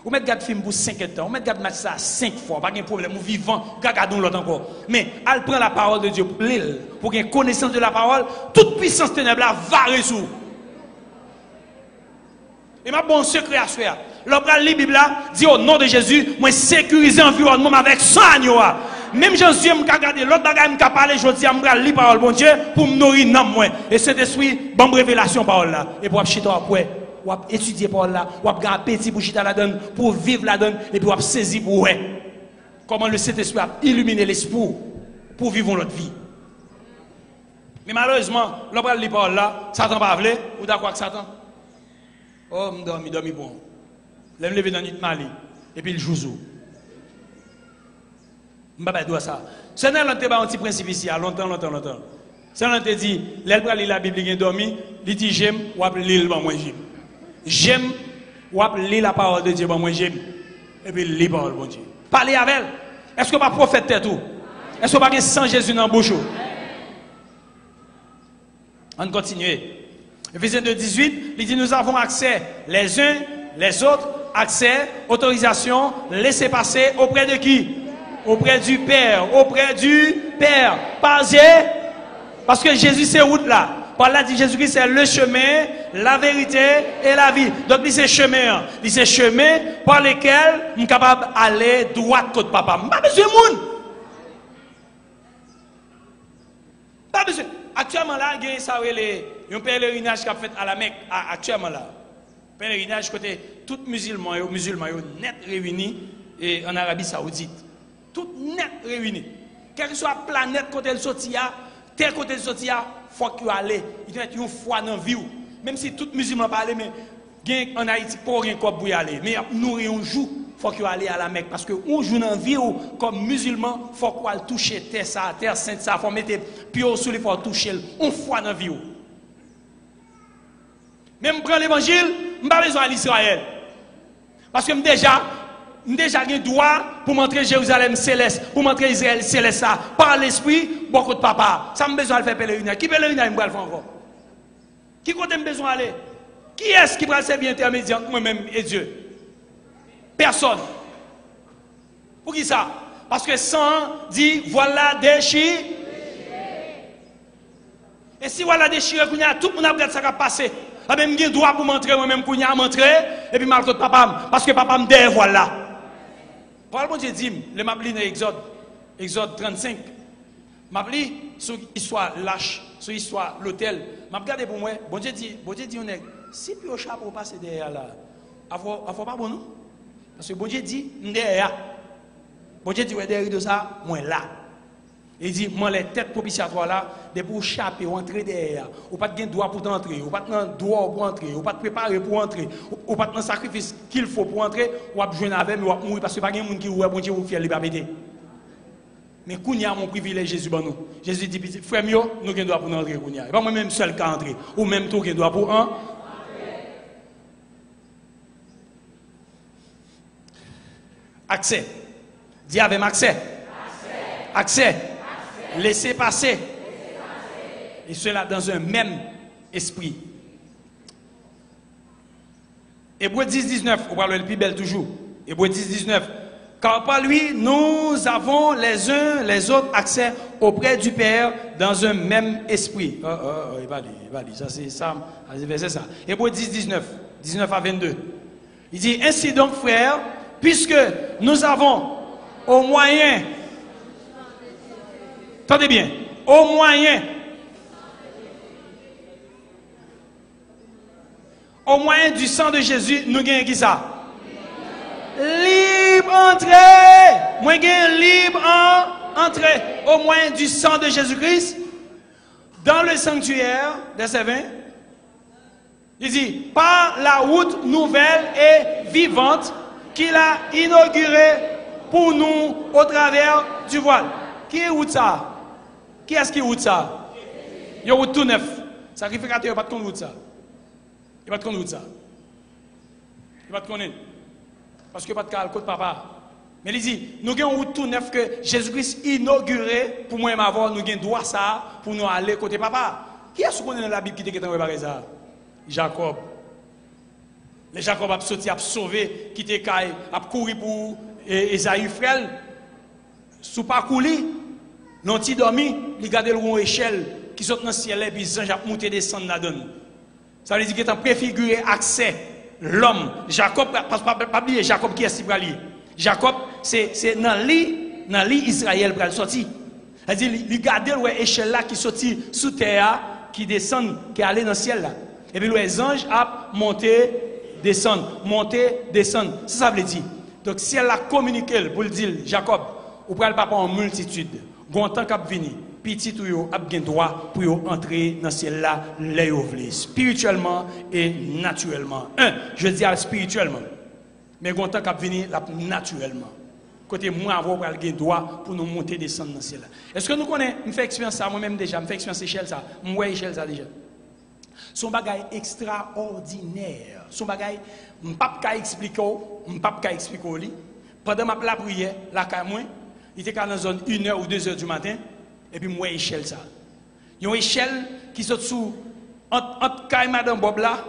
Ou mettre garde film pour 5 ans, ou mettre garde match ça 5 fois, pas de problème, ou vivant, regardons l'autre encore. Mais elle prend la parole de Dieu pour l'île, pour qu'il y ait connaissance de la parole, toute puissance ténèbre là va résoudre. Et ma bon secret à faire. L'homme va lire la Bible là, dit au nom de Jésus, moi sécuriser l'environnement avec 100 agneaux. Même Jésus m'a regardé l'autre bagaille m'a parler, je dis m'a lire parole bon Dieu pour me nourrir dans moi. Et Saint-Esprit, bonne révélation parole là et pour chiter après. Ou étudier par là, ou avoir un appétit pour chiter la donne, pour vivre la donne, et puis ou saisir pour ouais. Comment le Saint-Esprit a illuminé l'esprit pour vivre notre vie. Mais malheureusement, l'on va lire par là, Satan pas voulu, ou d'accord avec Satan? Oh, je dormi bon. Je me lever dans la nuit Mali, et puis le jour. Je ne vais pas dire ça. C'est un petit principe ici, à longtemps. C'est un petit dit, l'elle lire la Bible, il dormi, il dit j'aime, ou après lire moi j'aime. J'aime ou lire la parole de Dieu, moi j'aime. Et puis lire la parole de Dieu. Parlez avec elle. Est-ce que pas prophète tout? Est-ce que pas sans Jésus dans la bouche? On continue. Éphésiens 2:18, il dit nous avons accès les uns, les autres, accès, autorisation, laisser passer auprès de qui? Auprès du Père. Auprès du Père. Parce que Jésus c'est route là. Par là, dit Jésus-Christ, c'est le chemin, la vérité et la vie. Donc, il c'est chemin. Il c'est chemin par lequel je suis capable d'aller droit côté papa. Je n'ai pas besoin de monde. Pas besoin. Actuellement, là, il y a un pèlerinage qui a fait à la Mecque. Actuellement, là. Pèlerinage côté tout musulman, net réunis en Arabie Saoudite. Tout net réunis. Quelle que soit la planète côté le sortia, tel côté le sortia, faut qu'il aille. Il doit être une foi dans la vie. Même si tout musulman pas aller, mais en Haïti, pas rien pour y aller. Mais nourrir un jour, faut qu'il aille à la Mecque. Parce que un jour dans la vie, comme musulman, faut qu'il aille toucher terre sainte, ça, faut mettre pied sous les, faut toucher une foi dans la vie. Même prendre l'évangile, je n'ai pas besoin d'aller à Israël. Parce que déjà j'ai droit pour montrer Jérusalem céleste, pour montrer Israël céleste ça, par l'esprit, beaucoup de papa. Ça me besoin de faire pèlerinage. Qui pèlerinage me faire encore? Qui côté me besoin d'aller? Qui est-ce qui va servir intermédiaire entre moi-même et Dieu? Personne. Pour qui ça? Parce que sang dit voilà déchiré. Et si voilà déchiré, tout le monde a regardé ça qui a passé. Même j'ai droit pour m'entrer, moi-même, pour m'entrer, et puis mal contre papa, parce que papa me dit voilà. Parole bon Dieu dit, le m'appli dans Exode 35. M'appli sur l'histoire lâche, sur l'histoire l'hôtel. M'a regardé pour moi, bon Dieu dit on est si puis au chapeau passer derrière là. Avoir pas bon nous parce que bon Dieu dit derrière. Bon Dieu dit ouais derrière de ça, moi là. Il dit moi les têtes propitiatoires là, de pour chaper entrer derrière. Ou pas de droit pour entrer, ou pas de droit pour entrer, ou pas de préparer pour entrer, ou pas de sacrifice qu'il faut pour entrer, ou pas jouer avec ou mourir parce que pas de monde qui ouais bon Dieu vous faire liberté. Mais kounya mon privilège Jésus ban nous. Jésus dit petit frère mio, nous avons droit pour entrer kounya. Pas moi même seul qui entrer ou même tout qui doit pour un accès. Dis avec accès. Accès. Laissez passer. Et cela dans un même esprit. Hébreux 10:19, on parle le plus belle toujours. Hébreux 10:19. Car par lui, nous avons les uns les autres accès auprès du Père dans un même esprit. Il va lire. Ça c'est ça. C'est ça. Hébreux 10:19. 19 à 22. Il dit, ainsi donc frères, puisque nous avons au moyen, attendez bien, au moyen du sang de Jésus, nous gagnons qui ça? Libre entrée. Moi gagne libre entrée au moyen du sang de Jésus-Christ dans le sanctuaire, verset 20. Il dit, par la route nouvelle et vivante qu'il a inaugurée pour nous au travers du voile. Qui est route ça? Qui est-ce qui est route ça? Il y a route tout neuf. Sacrificateur, il n'y a pas de route ça. Il n'y a pas de route ça. Il va te connaître. Parce que pas de cas, côté papa. Mais il dit, nous avons tout neuf que Jésus-Christ inauguré pour moi et ma voix, nous avons droit ça pour nous aller côté papa. Qui est-ce qu'on est dans la Bible qui était préparé ça? Jacob. Les Jacob a sorti, a sauvé, qui était caillé, a couru pour Esaïe frère. Sous parcours, l'on t'y dormi, il garde le échelle qui saute dans le ciel et puis les anges ont monté descendre là-dedans. Ça veut dire qu'il est préfiguré accès l'homme. Jacob, parce que pas oublier Jacob qui est si lié. Jacob, c'est dans l'île Israël pour sortir. C'est-à-dire, il garde l'échelle là qui sortit sous terre, qui descend, qui allait dans le ciel là. Et puis les anges ont monté, descendre, monter, descendre. Ça veut dire. Donc si elle a communiqué pour le dire, Jacob, ou pral papa en multitude, gontan k'ap vini, petit ou yo ap gen droit pour yo entrer dans ciel là, les yo vle, spirituellement et naturellement. Je dis spirituellement. Mais gontan k'ap vini naturellement. Côté moi avoir pral gen droit pour nous monter descendre dans ciel là. Est-ce que nous connaissons, me fait expérience ça moi même déjà, me fait expérience échelle ça, moi échelle ça déjà. Son bagay extraordinaire. Son bagay, m'pap ka expliquer, li. Pendant la prière, la ka moi, il était dans zone 1h ou 2h du matin et puis moi échelle ça. Une échelle qui saute sous entre Kay Madame Bob là,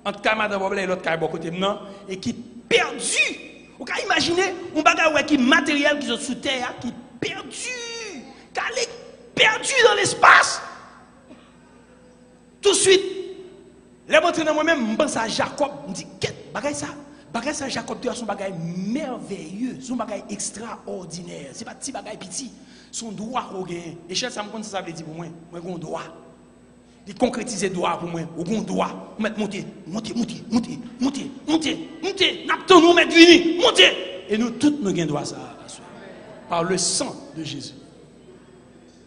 entre Kay Madame Bob là et l'autre Kay Bob côté maintenant et qui perdu. Vous pouvez imaginer un bagay qui matériel qui saute sous terre qui perdu dans l'espace. Tout de suite, les montrer dans moi-même, je pense à Jacob, je me dis, qu'est-ce bagay ça Jacob, c'est un bagay merveilleux, c'est un bagay extraordinaire. C'est pas petit bagay petit, son droit au gain. Et ça me compte ça veut dire pour moi, moi j'ai un droit. Il concrétise le droit pour moi, j'ai un droit. Monter, n'aptons nous mettre vini, monter. Et nous tous nous avons droit ça par le sang de Jésus.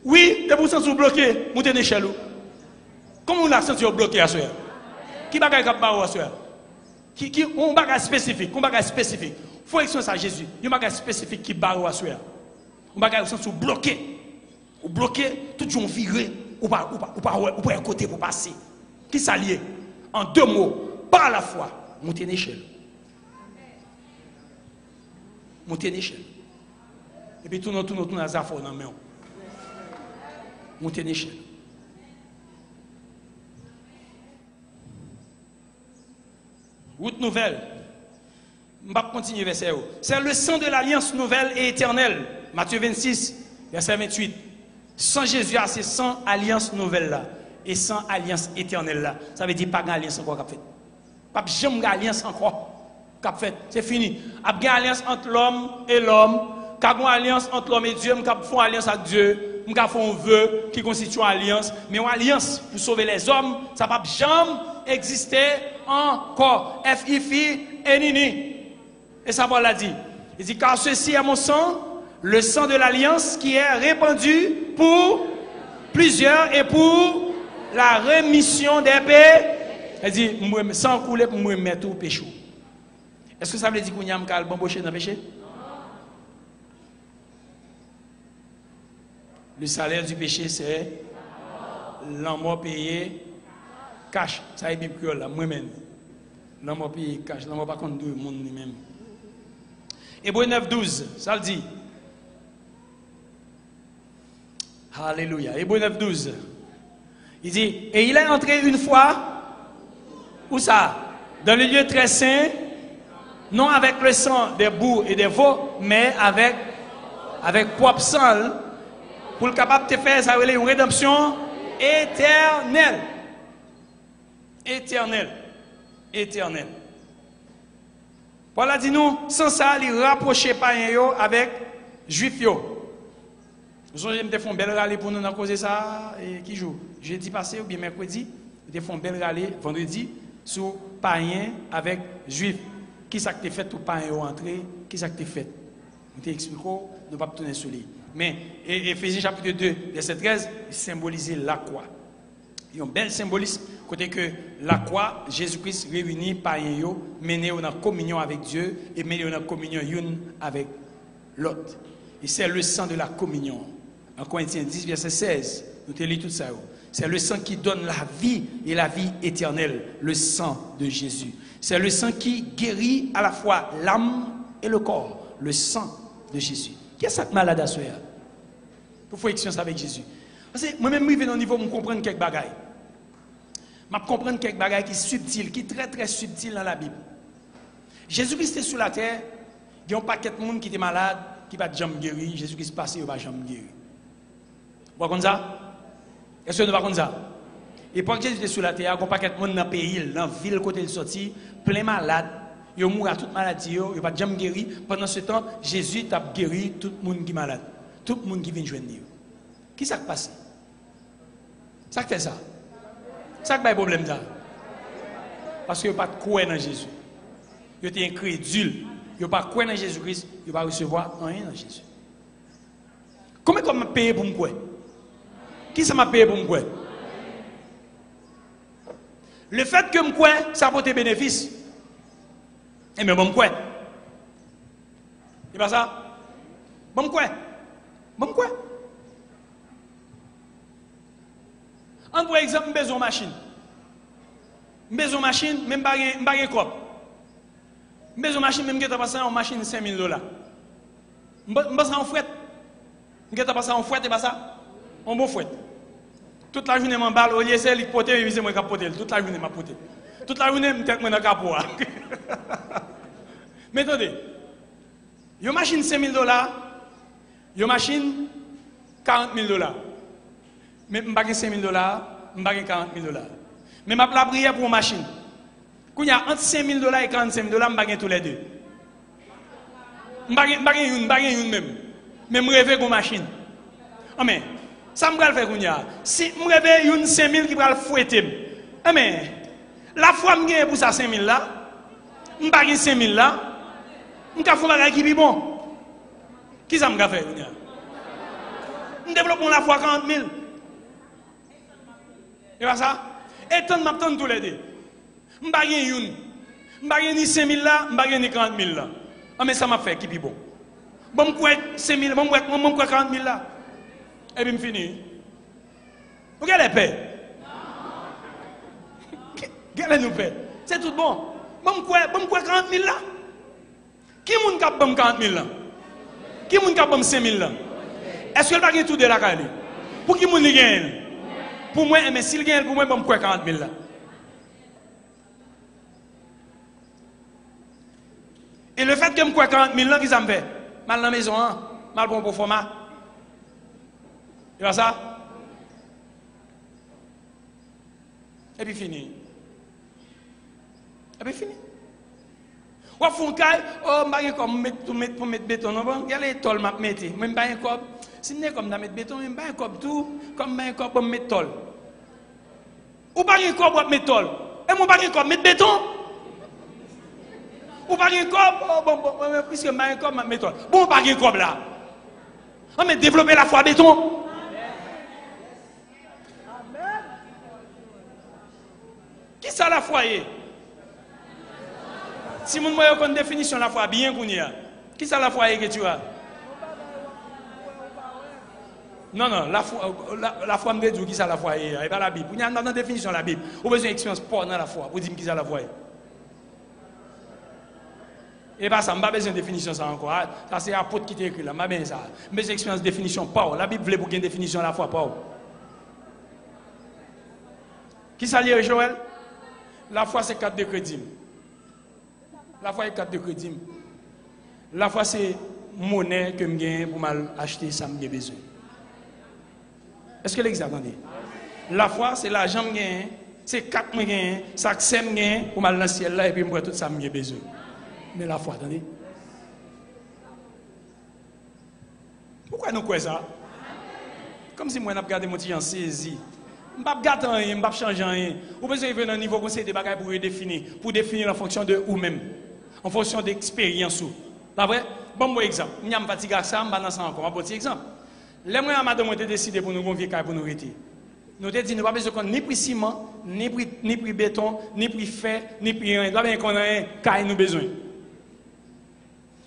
Oui, des pourcents sont bloqués, montez l'échelle. Comment on l'a senti bloqué à ce soir? Qui bagaille cap barreau à ce soir? Qui on bagage spécifique, Faut expliquer ça à Jésus. Il y a un bagage spécifique qui barreau à ce soir. On bagage senti bloqué. Ou bloqué, tout le monde viré ou pas un côté pour passer. Qui s'allie? En deux mots, par la foi, monter une échelle. Monter une échelle. Et puis tout le monde a des affaires dans la main. Monter une échelle. Route nouvelle. Je vais continuer verset. C'est le sang de l'alliance nouvelle et éternelle. Matthieu 26, verset 28. Sans Jésus, c'est sans alliance nouvelle là. Et sans alliance éternelle là. Ça veut dire pas d'alliance encore qu'a fait. Pas jamais d'alliance encore qu'a fait. C'est fini. Il y a une alliance entre l'homme et l'homme. Il y a une alliance entre l'homme et Dieu. Il y a une alliance avec Dieu. Il y a un vœu qui constitue une alliance. Mais une alliance pour sauver les hommes, ça ne peut jamais exister encore. F-I-F-I et Nini. Et ça, Paul l'a dit. Il dit, car ceci est mon sang, le sang de l'alliance qui est répandu pour plusieurs et pour la rémission des péchés. Il dit, sans couler pour me mettre au péché. Est-ce que ça veut dire qu'on y a un bamboché dans le péché? Le salaire du péché, c'est l'amour payé cash. Ça est Bible là, moi-même. L'amour payé cash. L'amour pas contre deux monde lui-même. Hébreux 9, 12, ça le dit. Alléluia. Hébreux 9, 12. Il dit, et il est entré une fois, où ça? Dans le lieu très saint, non avec le sang des boucs et des veaux, mais avec propre sang, pour le capable de faire ça, une rédemption éternelle. Éternelle. Paul a dit nous, sans ça, il rapprochait pas avec juifs. Nous avons fait un bel rallye pour nous causer ça. Et qui joue? Jeudi passé ou bien mercredi, ils ont fait un bel rallye vendredi sur païen avec juifs. Qui ça que fait tout païen entrer? Qui ça que fait? Nous t'expliquons, nous ne pouvons pas tourner sur lui. Mais Éphésiens chapitre 2, verset 13, symbolisait la croix. Il y a un bel symbolisme, côté que la croix, Jésus-Christ réunit païens, mené en communion avec Dieu et mené en communion une avec l'autre. Et c'est le sang de la communion. En Corinthiens 10, verset 16, Nous te lisons tout ça. C'est le sang qui donne la vie et la vie éternelle, le sang de Jésus. C'est le sang qui guérit à la fois l'âme et le corps, le sang de Jésus. Qui est cette malade à soi? Pour faire expérience avec Jésus. Parce que moi-même, je vais au niveau où je comprends quelques bagailles. Je comprends quelques bagailles qui sont subtiles, qui sont très très subtiles dans la Bible. Jésus-Christ est sur la terre, il y a un paquet de monde qui était malade, qui va jamais guérir. Jésus-Christ passe, il va jamais guérir. Vous voyez ça? Est-ce que nous ne voyons pas ça? Et pendant que Jésus était sur la terre, il y a un paquet de monde dans le pays, dans la ville, côté il sorti, plein malade. Il mourra toute maladie, il ne va jamais guérir. Pendant ce temps, Jésus a guéri tout le monde qui est malade. Tout le monde qui vient joindre. Qui s'est passé? Ça fait ça? Ça fait un problème là. Parce qu'il n'y a pas de quoi dans Jésus. Il est incrédule. Il n'y a pas de quoi dans Jésus-Christ. Il va recevoir rien dans Jésus. Combien qu'on m'a payé pour me quoi? Qui ça m'a payé pour me quoi? Le fait que me quoi, ça apporte bénéfice. Et mais bon quoi? C'est pas ça? Bon quoi? Bon quoi? En par exemple, je besoin de machine. Je besoin de machine, même pas de cop. Je besoin de machine, même que tu as passé en machine $5,000. Je passe en fouette. Je passe en fouette et pas ça? En bon fouette. Toute la journée, je m'emballe, au lieu de celle qui pote, je vais capoter. Toute la journée, je pote. Toute la journée, je suis dans le capot. Mais attendez, une machine $5,000, une machine $40,000. Mais je n'ai pas $5,000, je n'ai pas $40,000. Mais je la prière pour une machine. Quand il y a entre $5,000 et $45,000, je n'ai tous les deux. Je n'ai pas une même. Mais je rêve une machine. Mais ça me va faire qu'on y a. Si je rêve une 5,000 qui va le fouetter. Mais la foi que je pour ça 5,000 là, je n'ai pas 5,000 là, je vais faire un bagage qui est bon. Qui ça me va faire qu'on y a? Nous développons la foi 40,000. Et pas ça? Et tant m'attend tous les deux. Je n'ai pas une. Je n'ai pas ni 5,000 là, je n'ai pas ni 40,000 là. Mais ça m'a fait qui est bon. Bon, je crois 5,000, bon, je crois 40,000 là. Et puis, je finis. Vous avez la paix? Quelle nous paix? C'est tout bon. Bon, je crois 40,000 là. Qui est-ce qui a 40,000 là? Qui est-ce qui a 5,000 là? Est-ce que le bagage tout de la caille? Pour qui est-ce qui gagne? Pour moi, mais s'il gagne, pour moi, je crois 40,000 là. Et le fait que je crois 40,000 là, qu'est-ce que ça me fait? Mal dans la maison, mal pour format. Et pas ça? Et puis fini. Et puis fini. Ou à fond caille, oh, je ne sais pas pour mettre béton. Il y a les tôles que je mets. Je ne sais pas comme. Si je ne sais pas mettre béton, je ne sais pas tout. Comme je ne pour mettre tôle. Ou pas un corps pour mettre tôle. Et moi, pas un corps mettre béton. Ou pas un corps, bon, puisque je un corps mettre tôle. Bon, pas un corps là. On va développer la foi béton. Qui ça la foi est? Si vous avez une définition de la foi, bien qu'on y a. Qui ça la foi est que tu as? Non, la foi me dit qui ça la foi est. Et pas la Bible. Vous avez une définition de la Bible. Vous avez besoin d'expérience pour dans la foi. Vous dites qui ça la foi est. Et pas ça, je n'ai pas besoin de définition ça encore. Ça c'est apôtre qui t'a écrit là. Je n'ai pas besoin de ça. Je besoin d'expérience de définition pas. La Bible voulait pour une définition de la foi pas. Qui ça lié Joël? La foi c'est 4 de crédit. La foi est 4 de crédit. La foi c'est monnaie que je gagne pour m'acheter ça que j'ai besoin. Est-ce que l'exemple attendez? La foi c'est l'argent que je gagne, c'est 4 que je gagne, ça que je gagne pour m'aller dans le ciel là et puis me prendre tout ça que j'ai besoin. Mais la foi, attendez. Pourquoi nous croyons ça? Comme si moi je regardé mon petit en saisi. Je ne vais pas regarder rien, je ne vais pas changer rien. Vous besoin de venir à un niveau conseil de bagages pour définir en fonction de vous-même, en fonction d'expérience. Pas vrai? Bon, moi, exemple. Je suis fatigué avec ça, je vais ça encore. Un petit exemple. Les moyens, madame, ont décidé pour nous convier pour nous arrêter. Nous avons dit, nous n'avons pas besoin de ni prix ciment, ni prix béton, ni prix fer, ni prix rien. Nous avons besoin de rien, car nous besoin.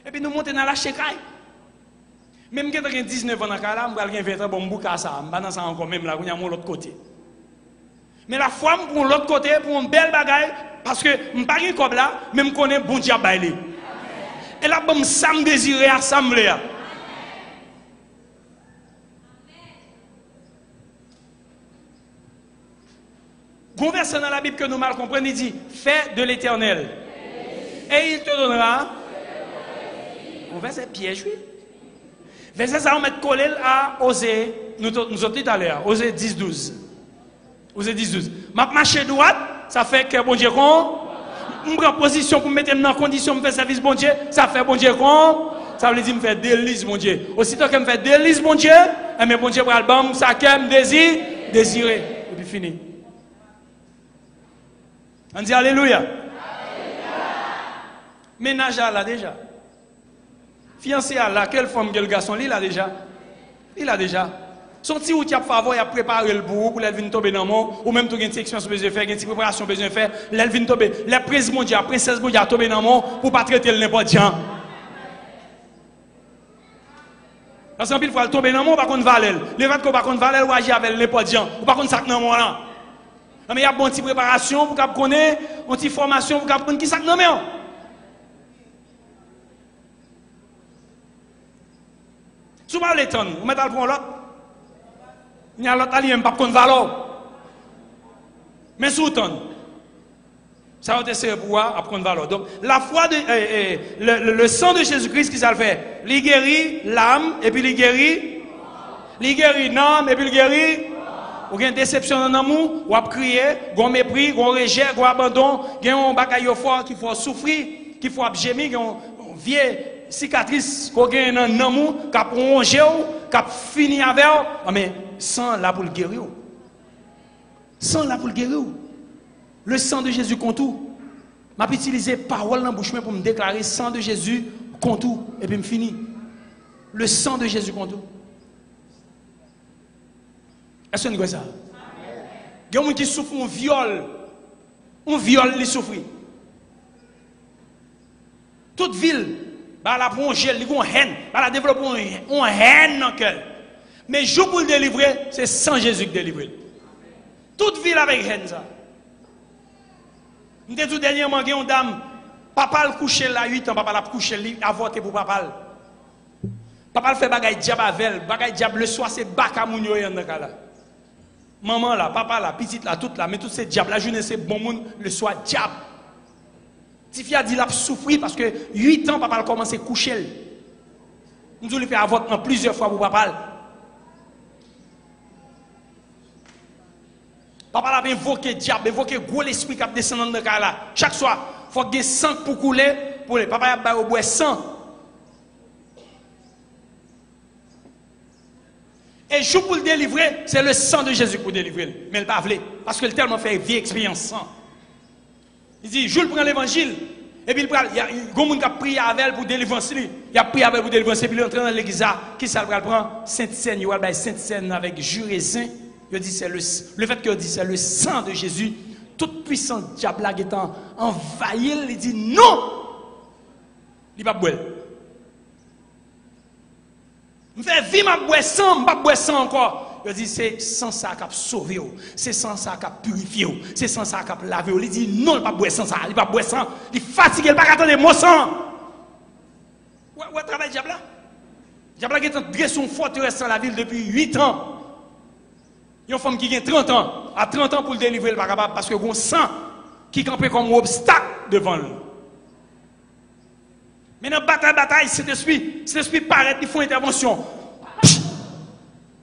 Et puis nous montons dans la chécaille. Même quand j'ai 19 ans dans le cas là, je vais 20 ans, bon, je vais ça, je vais dans ça encore, même là, je vais l'autre côté. Mais la foi, pour l'autre côté, pour une belle bagaille, parce que je ne suis pas comme là, mais je connais bon Dieu. Et là, je me désire assembler. Un verset dans la Bible que nous mal comprenons, il dit, fais de l'Éternel. Et il te donnera. Un verset piège, oui. Verset ça, on met collé à Osée, nous sommes tout à l'heure, Osée 10, 12. Osée 10, 12. Ma marche droite, ça fait que bon Dieu con. Je prends position pour me mettre dans condition de faire service bon Dieu, ça fait bon Dieu con. Ça veut dire me faire délice bon Dieu. Aussitôt que me fait délice bon Dieu, mais bon Dieu pour l'album, ça qu'aime désirer. Et puis fini. On dit alléluia. Alléluia. Ménage là déjà. Fiancé là, quelle femme, quel garçon, il a déjà. Il a déjà. Son petit outil à favor, il a préparé le bout pour venir tomber dans le monde, ou même tout une section besoin de faire, une préparation besoin de faire, elle vient tomber. Les princesses mondiales, princesse mondiale tomber dans le monde pour pas traiter n'importe qui. Parce qu'en pile fois, elle tombe dans le monde, par contre, valel. Les vêtements qu'on par contre valel, ou agir avec n'importe qui, ou par contre, ça dans le monde là. Mais il y a une bonne petite préparation pour qu'on connaisse, une petite formation pour qu'on connaisse qui ça dans le monde. Si vous parlez de temps, vous mettez le point l'autre. Il y a l'autre allié, pas de valeur. Mais sous temps, ça va être pour apprendre valeur. Donc, la foi, le sang de Jésus-Christ, qui ça le fait? Il guérit l'âme, et puis il guérit l'âme, et puis il guérit. Ou il y a une déception dans l'amour, ou à crier, ou un mépris, ou un rejet, ou un abandon, il y a un bagaille fort qu'il faut souffrir, qu'il faut gémir, il y a une vieille cicatrice qu'on a dans l'amour, qui a rongé, qui a fini avec. Mais sang là pour le guérir. Sang là pour le guérir. Le sang de Jésus contre tout. Je vais utiliser parole dans la bouche pour me déclarer sang de Jésus contre tout. Et puis je finis. Le sang de Jésus contre tout. Est-ce que vous avez ça? Il y a des gens qui souffrent un viol. Un viol, ils souffrent. Toute ville, elle a plongé, elle a une haine. Elle a développé une haine dans le cœur. Mais jour pour le délivrer, c'est sans Jésus qui délivre. Toute ville avec haine. Nous avons tout dernièrement une dame, papa le couché là 8 ans, papa l'a couché, il a voté pour papa. Papa fait bagay diable avec, bagay diable le soir c'est baka mounio dans le cas là. Maman là, papa là, petite là, toute là, mais tout ces diables, la journée c'est bon monde, le soir diable. Tifi a dit qu'il a souffert parce que 8 ans papa a commencé à coucher. Nous avons fait avortement plusieurs fois pour papa. Papa a invoqué le diable, invoqué le gros esprit qui a descendu dans le cas là. Chaque soir, il faut qu'il y ait sang pour couler. Pour les papa a au bois sang. Et jour pour le délivrer, c'est le sang de Jésus pour délivrer. Mais il n'a pas voulu. Parce qu'il a tellement fait une vieille expérience sang. Il dit, Jules prend l'évangile. Et puis il y a un monde qui a prié avec elle pour délivrer. Il a prié avec elle pour délivrer. Et puis il est entré dans l'église. Qui ça le prend? Sainte-Seine. Il va Sainte-Seine avec Jurézin. Il dit c'est le fait qu'il dit c'est le sang de Jésus. Toute puissance diable étant envahi, il dit non. Il va boire. Je fais vivre ma boire sang, je ne pas boire sang encore. Il dit c'est sans ça qui a sauvé, c'est sans ça qui a purifié, c'est sans ça qui a lavé. Il dit non, il ne va pas boire sans ça, il va boire sang. Il est fatigué, il ne va pas attendre mon sang. Où est-ce travail diable là? Diable qui est entré son forteresse dans la ville depuis 8 ans. Il y a une femme qui a 30 ans, à 30 ans pour le délivrer, pas capable parce que un sang qui campait comme un obstacle devant lui. Mais dans la bataille, cet esprit paraît, il faut intervention.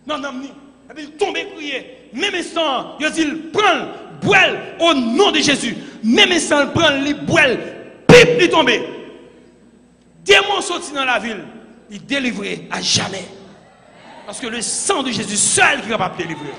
Non, non, non. Et puis il tombe et crie. Même instant, il dit, prends, boile au nom de Jésus. Même instant, il prend, il boile, pip, il tombe. Démon sorti dans la ville, il délivrait à jamais. Parce que le sang de Jésus seul qui est capable de délivrer.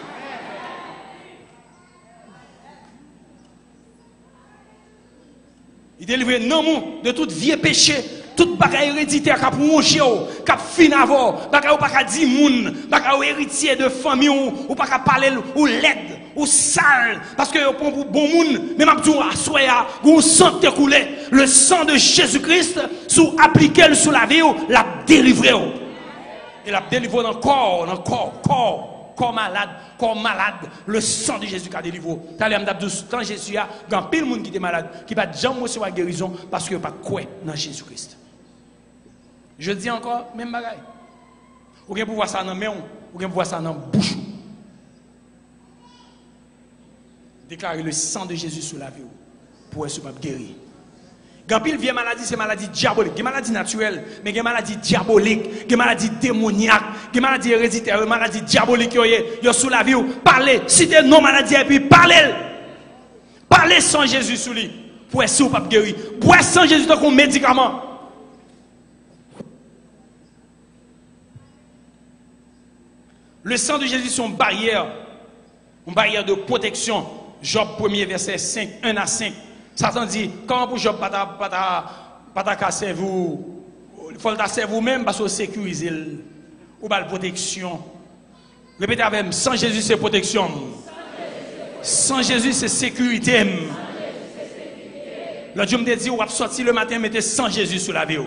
Il délivre non de tout vieux péché, toute bagaille héréditaire qui a plongé, qui a fini avant, bagaille ou pas qu'à 10 moun, bagaille héritier de famille ou pas qu'à parler ou l'aide ou sale parce que pour bon moun, même abdou à soya, ou sang te coulé, le sang de Jésus-Christ sous appliqué sur la vie, l'a délivré. Et la délivré dans le corps malade, le sang de Jésus qui a délivré. Quand Jésus a, il y a pile de monde qui est malade, qui va jamais recevoir guérison parce qu'il n'y a pas de quoi dans Jésus-Christ. Je dis encore, même bagaille. Ou bien pouvoir ça dans la main, ou bien pouvoir ça dans la bouche. Déclarer le sang de Jésus sur la vie pour être guéri. Quand il vient maladie, c'est maladie diabolique. Il y a maladie naturelle, mais il y a maladie diabolique, il y a maladie démoniaque, il y a maladie héréditaire, maladie diabolique. Il y a sous la vie. Parlez, citez nos maladies et puis parlez. Parlez sans Jésus sous lui pour être sûr pas guéri. Boire sans Jésus comme médicament. Le sang de Jésus, c'est une barrière de protection. Job 1er, verset 5, 1 à 5. Satan dit, comment pour Job pas casser vous, il faut le tasser vous-même parce que vous sécurisez ou pas de protection. Répétez avec moi, sans Jésus c'est protection. Sans Jésus c'est sécurité. Le Dieu me dit, vous avez sorti le matin, mettez sans Jésus sur la vie.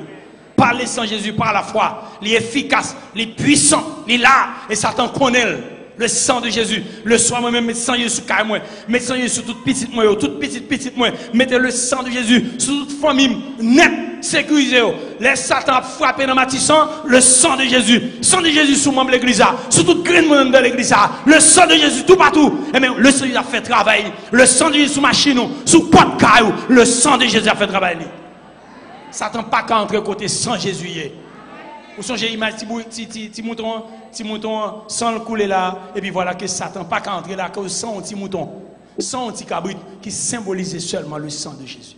Parlez sans Jésus par la foi. Il est efficace, il est puissant, il est là. Et Satan connaît le sang de Jésus. Le soir, moi-même, mettez sang de Jésus sur carré moi. Mettez sang de Jésus sur toute petite moi. Toute petite moi. Mettez le sang de Jésus sur toute famille. Net, sécurisé. Les Satan a frappé dans ma tisson. Le sang de Jésus. Sang de Jésus sur membre de l'église. Sur toute graine de l'église. Le sang de Jésus tout partout. Et même le sang de Jésus a fait travail. Le sang de Jésus sur machine. Sur porte caillou. Le sang de Jésus a fait travail. Satan pas qu'à entrer côté sans Jésus. Vous songez, petit mouton sans le couler là, et puis voilà que Satan pas qu'à entrer là, que sans un petit mouton, sans un petit cabrit qui symbolisait seulement le sang de Jésus.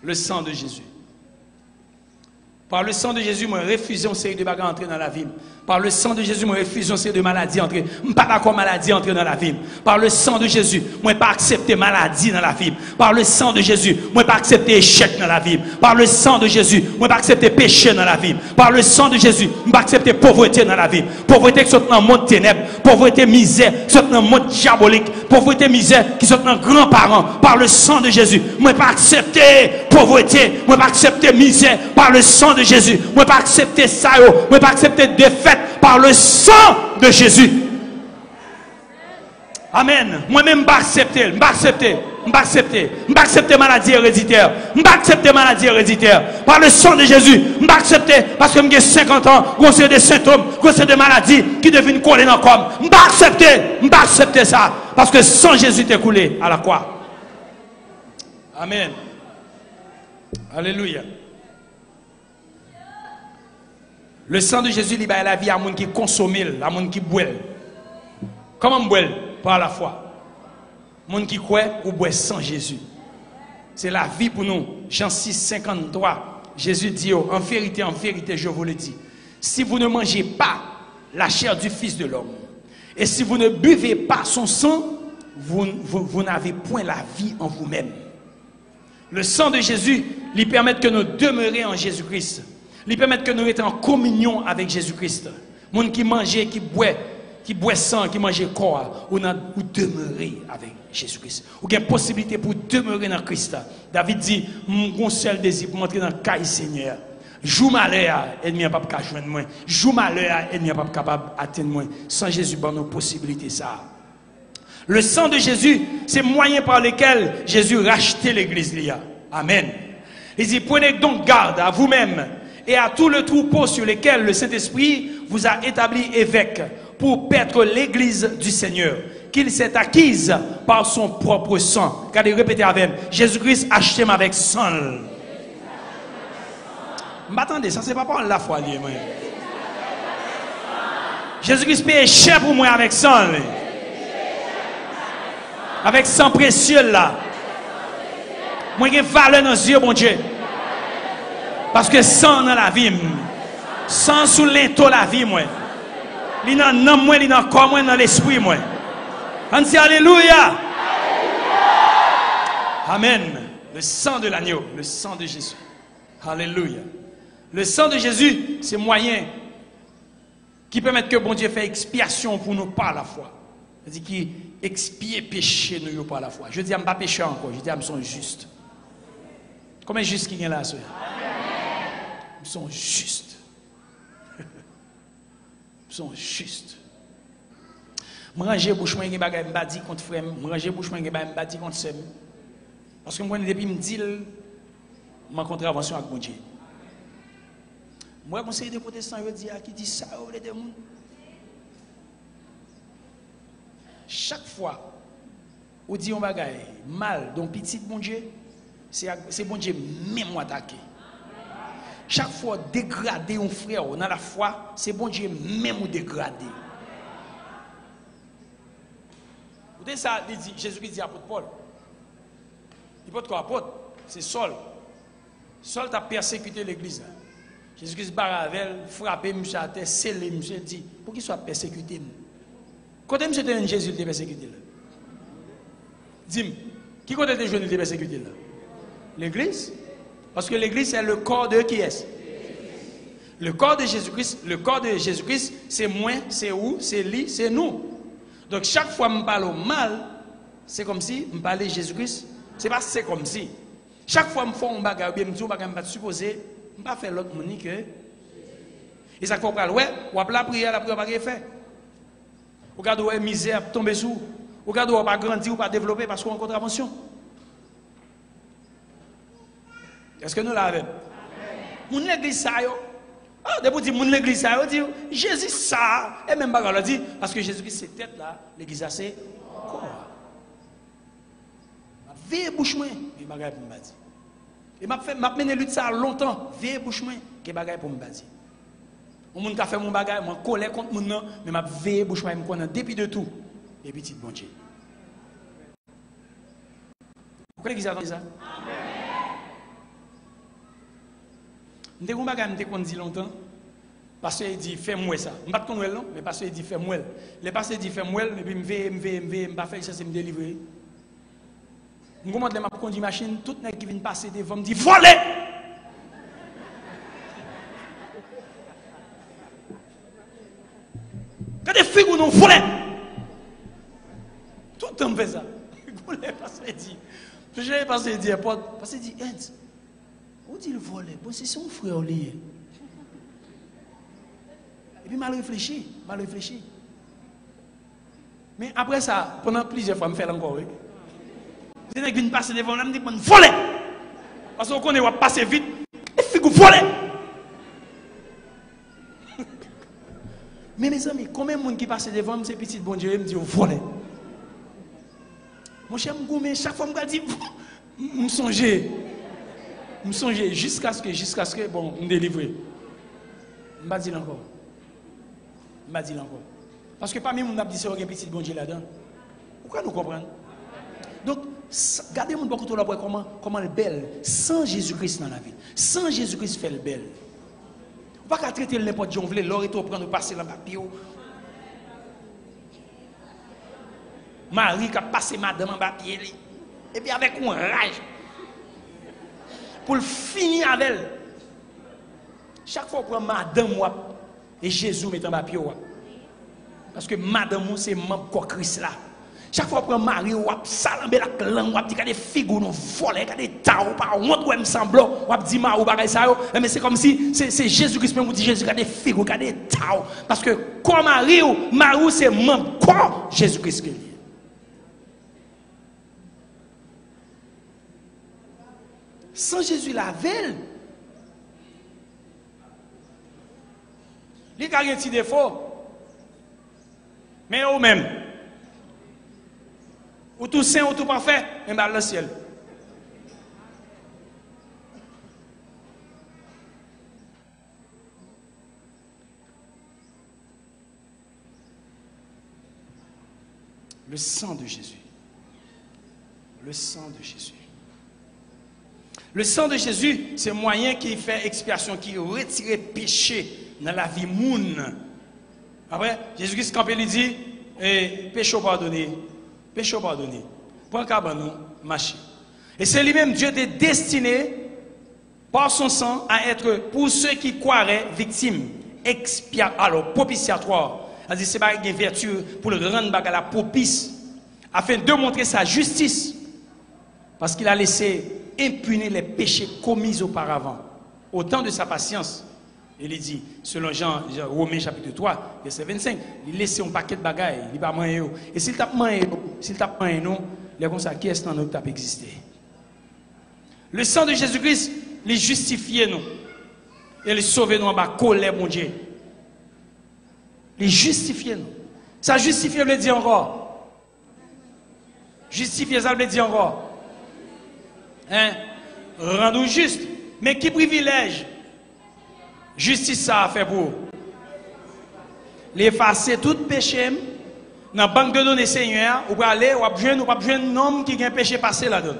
Le sang de Jésus. Par le sang de Jésus, moi, refusé une série de bagages entrer dans la vie. Par le sang de Jésus, moi, refusé une série de maladies entrer. Je ne pas d'accord maladie entrer dans la vie. Par le sang de Jésus, moi, pas accepter maladie dans la vie. Par le sang de Jésus, moi, pas accepter échec dans la vie. Par le sang de Jésus, moi, pas accepter péché dans la vie. Par le sang de Jésus, moi, pas accepter pauvreté dans la vie. Pauvreté qui sont dans le monde ténèbres. Pauvreté, misère qui sont dans le monde diabolique. Pauvreté, misère qui sont dans grands-parents. Par le sang de Jésus, moi, pas accepter pauvreté. Moi, pas accepter misère. Par le sang de Jésus, moi, pas accepter ça. Moi, pas accepter défaite. Par le sang de Jésus. Amen. Moi-même, je ne pas accepter maladie héréditaire. Je ne pas accepter maladie héréditaire. Par le sang de Jésus, je ne pas accepter parce que j'ai 50 ans, j'ai des symptômes, j'ai des maladies qui deviennent coller dans le corps. Je ne pas accepter ça. Parce que sans Jésus t'es coulé à la croix. Amen. Alléluia. Le sang de Jésus libère la vie à monde qui consomme, à monde qui boit. Comment boit? Par la foi. Monde qui croit ou boit sans Jésus. C'est la vie pour nous. Jean 6, 53. Jésus dit, en vérité, je vous le dis. Si vous ne mangez pas la chair du Fils de l'homme, et si vous ne buvez pas son sang, vous n'avez point la vie en vous-même. Le sang de Jésus lui permet que nous demeurions en Jésus-Christ. Lui permettre que nous étions en communion avec Jésus-Christ. Monde qui mangeait, qui boit sang, qui mangeait corps, ou demeurer avec Jésus-Christ. Ou qu'il y a possibilité pour demeurer dans Christ. David dit, mon seul désir pour entrer dans le caille Seigneur. Joue malheur, ennemi n'est pas capable de joindre moi. Joue malheur, ennemi n'est pas capable d'atteindre moi. Sans Jésus, bon, nos possibilités ça. Le sang de Jésus, c'est le moyen par lequel Jésus rachetait l'église. Amen. Il dit, prenez donc garde à vous-même et à tout le troupeau sur lequel le Saint-Esprit vous a établi évêque pour paître l'église du Seigneur, qu'il s'est acquise par son propre sang. Regardez, répétez avec moi. Jésus-Christ acheté avec sang. M'attendez, ça c'est pas pour la foi liée, moi. Jésus-Christ paye cher pour moi avec sang. Avec sang précieux là. Moi j'ai valeur dans les yeux, mon Dieu. Parce que sang dans la vie, sang sous l'into la vie, moi. Il dans l'âme, moi, il dans le corps, moi, dans l'esprit, moi. On dit alléluia. Amen. Le sang de l'agneau, le sang de Jésus. Alléluia. Le sang de Jésus, c'est moyen qui permet que bon Dieu fait expiation pour nous par la foi. C'est-à-dire qu'il expie péché nous par la foi. Je dis à ne pas pécher encore, je dis à me sont juste. Combien juste qui est là, ce? Ils sont justes. Ils sont justes. Je range bouche moi, je ne dis contre frère, je range bouche moi, je ne dis contre sœur. Parce que moi, depuis, je me dis, ma contravention avec mon Dieu. Moi, je conseille des protestants, je dis, qui dit ça, les démons. Chaque fois, on dit un bagage mal, donc petit bon Dieu, c'est bon Dieu même attaqué. Chaque fois, dégrader un frère dans la foi, c'est bon Dieu même dégrader. Vous savez ça, Jésus-Christ dit à apôtre Paul. Il peut être quoi apôtre? C'est Saul. Saul a persécuté l'église. Jésus-Christ baravel, frappé monsieur à terre, scellé monsieur, dit, pour qu'il soit persécuté. Quand monsieur était Jésus, il était persécuté là. Dis-moi, qui quand était jeune, il était persécuté là? L'église? Parce que l'église, c'est le corps de qui est-ce? Le corps de Jésus-Christ, c'est moi, c'est où, c'est lui, c'est nous. Donc chaque fois que je parle mal, c'est comme si je parlais de Jésus-Christ. C'est pas c'est comme si. Chaque fois que je fais un bagage, je me dis, je ne vais pas supposer, je ne vais pas faire l'autre monde que. Et ça fait que ouais, ou la prière n'a pas fait. Regarde où est misère tomber sous. Regarde où on pas grandir ou pas développer parce qu'on a une contravention. Est-ce que nous l'avons? Mon église ça yo. Ah, depuis dire mon église ça yo dit Jésus ça et même pas dit parce que Jésus-Christ c'est tête là, l'église c'est corps. Veille bouche moi, et bagaille pour me dire. Et m'a mené lutte ça longtemps, veille bouche moi, que bagaille pour me dire. On moun ka fait mon bagaille, moi colère contre mon nom, mais m'a veille bouche moi me connaît depuis de tout. Et petit bon Dieu. Pourquoi l'église a dit ça? Je ne dit longtemps, parce qu'il dit fais-moi ça. Je ne sais pas si non, mais parce qu'il dit fais-moi. Le passé dit fais-moi, et puis je ne vais pas faire ça, c'est me délivrer. Je commande ma conduire machine, tout le monde qui vient passer devant me dit voler! Quand des filles ou non voler! Tout le temps me fait ça. Parce qu'il dit, parce qu'il dit, parce qu'il dit, on dit le voler, bon, c'est son frère lié. Et puis, mal réfléchi. Mais après ça, pendant plusieurs fois, je me fais encore. C'est que je passe devant, je me dis, voler! Parce qu'on connaît, on va passer vite, et puis, voler! Mais mes amis, combien de monde qui passe devant, c'est petit bon Dieu, me dit, voler! Mon cher Mgoumé, chaque fois, je me dis, je me songeais jusqu'à ce que, bon, me délivrer. Je ne dis pas encore. Parce que parmi nous, on a dit, c'est un petit bon Dieu là-dedans. Pourquoi nous comprenons? Donc, regardez mon beaucoup là comment elle est belle, sans Jésus-Christ dans la vie. Sans Jésus-Christ, fait le belle. On ne va pas traiter n'importe qui, on veut l'or et tout, prendre, passer dans le papier. Marie qui a passé madame en papier. Et puis avec un rage. Pour finir avec elle. Chaque fois qu'on prend madame et Jésus met en papier. Parce que madame c'est membre de Christ là. Chaque fois qu'on prend Marie, on salambe la langue, on dit qu'il y a des figures, on vole, qu'il y a des tas, on pas honte, on semblant, on dit ma ou bagay ça, mais c'est comme si c'est Jésus-Christ même dit Jésus, qu'il y a des figures, qu'il y a des tas. Parce que comme Marie c'est membre quoi Jésus-Christ qui est. Sans Jésus la veille, il y a un petit défaut, mais au même, ou tout saint ou tout parfait, mais dans le ciel. Le sang de Jésus. Le sang de Jésus. Le sang de Jésus, c'est un moyen qui fait expiation, qui retire péché dans la vie moun. Après, Jésus-Christ, quand il dit, péché pardonné, péché pardonné. Prends cabanon, marcher. Et c'est lui-même, Dieu est destiné, par son sang, à être, pour ceux qui croiraient, victimes, alors, propitiatoire. C'est-à-dire, c'est pas une vertu pour le rendre la propice, afin de montrer sa justice. Parce qu'il a laissé impunir les péchés commis auparavant. au temps de sa patience, il dit, selon Romains chapitre 3, verset 25, il laisse un paquet de bagailles, il va manger. Et s'il tape manger, nous, les comme ça, qui est-ce qui a existé? Le sang de Jésus-Christ, il justifie nous. Et il sauve nous en bas, colère, mon Dieu. Il justifie nous. Ça justifie, veut dire encore. Justifier, ça veut dire encore. Hein? Rendre juste. Mais qui privilège? Justice ça a fait pour l'effacer tout péché dans la banque de données Seigneur, ou pas aller, ou pas besoin un homme qui a un péché passé là-dedans.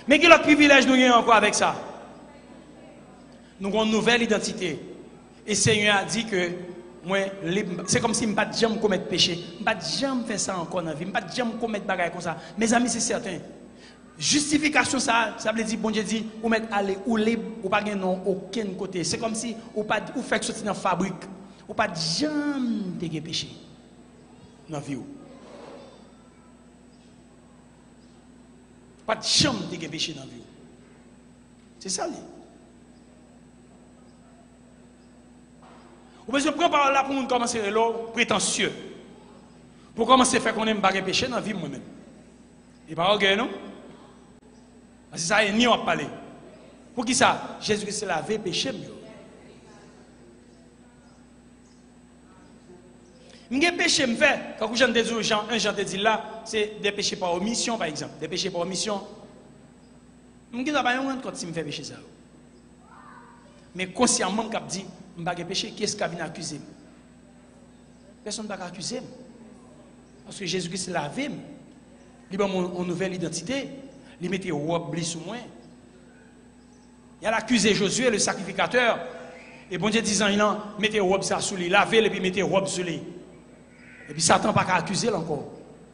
Mais quel autre privilège nous avons encore avec ça? Nous avons une nouvelle identité. Et Seigneur a dit que moi, c'est comme si je ne pas jamais commettre péché. Je ne pas jamais faire ça encore dans la vie. Je ne pas jamais commettre des choses comme ça. Mes amis, c'est certain. Justification, ça veut dire, bon Dieu dit, vous mettez aller ou libre, ou pas de non aucun côté. C'est comme si vous faites sortir dans la fabrique. Ou pas jamais de péché dans la vie. Pas de jamais de péché dans la vie. C'est ça. Vous pouvez prendre par là pour nous commencer à être prétentieux. Pour commencer à faire qu'on aime pas de péché dans la vie moi-même. Et pas ok, non? Parce que ça est ni on parler. Pour qui ça? Jésus-Christ s'est lavé péché. M'gé péché me fait quand j'en te dis Jean te dit là, c'est des péchés par omission par exemple, des péchés par omission. M'gé ça pas yon quand si me fait péché ça. Mais consciemment qu'a dit m'pa péché, qui est-ce qui vient accuser? Personne ne va accuser. Parce que Jésus-Christ s'est lavé. Il a une nouvelle identité. Il mettait une robe sous moi. Il a accusé Josué, le sacrificateur. Et bon Dieu disant, il a mis une robe sous lui, lavé et puis mettait une robe sur lui. Et puis Satan n'a pas qu'à accuser encore.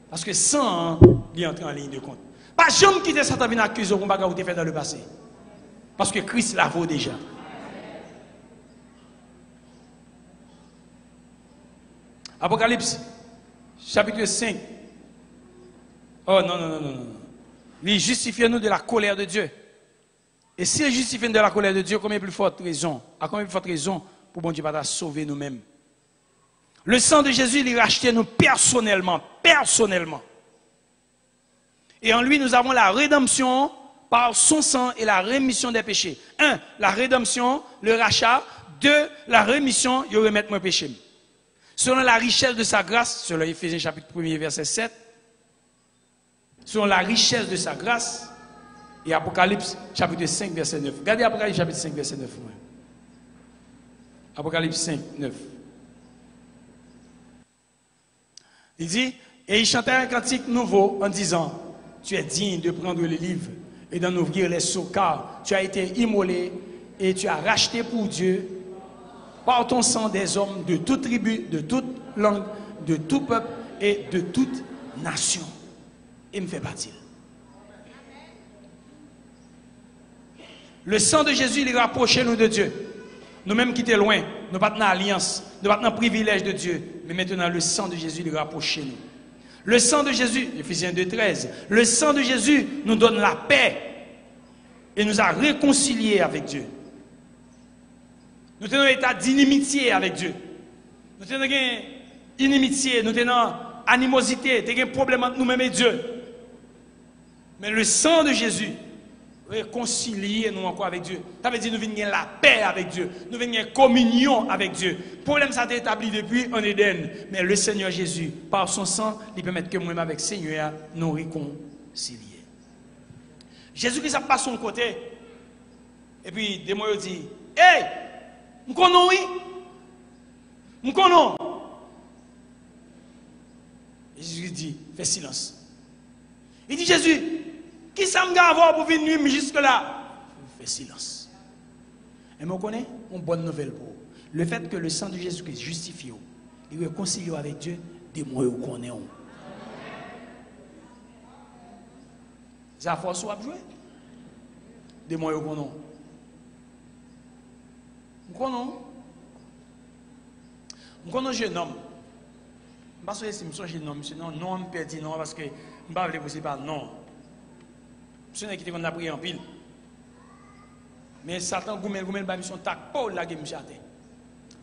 Parce que sans, il est entré en ligne de compte. Pas jamais quitter Satan venir accuser pour ce que fait dans le passé. Parce que Christ l'a vaut déjà. Apocalypse, chapitre 5. Oh non. Il justifie nous de la colère de Dieu. Et s'il justifie nous de la colère de Dieu, combien plus forte raison? À combien plus forte raison pour bon Dieu pas sauver nous-mêmes? Le sang de Jésus, il rachetait nous personnellement. Et en lui, nous avons la rédemption par son sang et la rémission des péchés. 1. La rédemption, le rachat. 2. La rémission, il remet mon péché. Selon la richesse de sa grâce, selon Éphésiens chapitre 1er, verset 7, selon la richesse de sa grâce, et Apocalypse chapitre 5, verset 9. Regardez Apocalypse chapitre 5, verset 9. Apocalypse 5, 9. Il dit, et il chantait un cantique nouveau en disant, tu es digne de prendre le livre et d'en ouvrir les sceaux, car tu as été immolé et tu as racheté pour Dieu par ton sang des hommes de toute tribu, de toute langue, de tout peuple et de toute nation. Et me fait partie. Le sang de Jésus, il rapproche nous de Dieu. Nous-mêmes qui étions loin, nous pas dans l'alliance, nous pas dans le privilège de Dieu. Mais maintenant, le sang de Jésus, il rapproche nous. Le sang de Jésus, Éphésiens 2,13, le sang de Jésus nous donne la paix et nous a réconciliés avec Dieu. Nous tenons un état d'inimitié avec Dieu. Nous tenons une inimitié, nous tenons animosité, nous avons un problème entre nous-mêmes et Dieu. Mais le sang de Jésus réconcilier nous encore avec Dieu. Ça veut dire que nous venons la paix avec Dieu. Nous venons communion avec Dieu. Le problème, ça a été établi depuis en Éden. Mais le Seigneur Jésus, par son sang, il permet que moi-même avec le Seigneur, nous réconcilier. Jésus-Christ a passé son côté. Et puis, des mots, il dit, hey, nous connaissons, oui. Nous connaissons. Et Jésus dit, fais silence. Il dit, Jésus, qui ça me avoir pour venir jusque-là? Fais silence. Et vous connaissez une bonne nouvelle pour vous. Le fait que le sang de Jésus-Christ justifie, il réconcilie avec Dieu, des mots vous connaissez. C'est la force où vous jouer. Des mots vous connaissez. Vous connaissez. Vous connaissez un jeune homme. Je ne sais pas si je suis un jeune homme, sinon, non, je perds non, parce que je ne sais pas vous dire non. Je ne sais pas qui a pris en pile. Mais Satan, goumel, mission tac, Paul la game monsieur.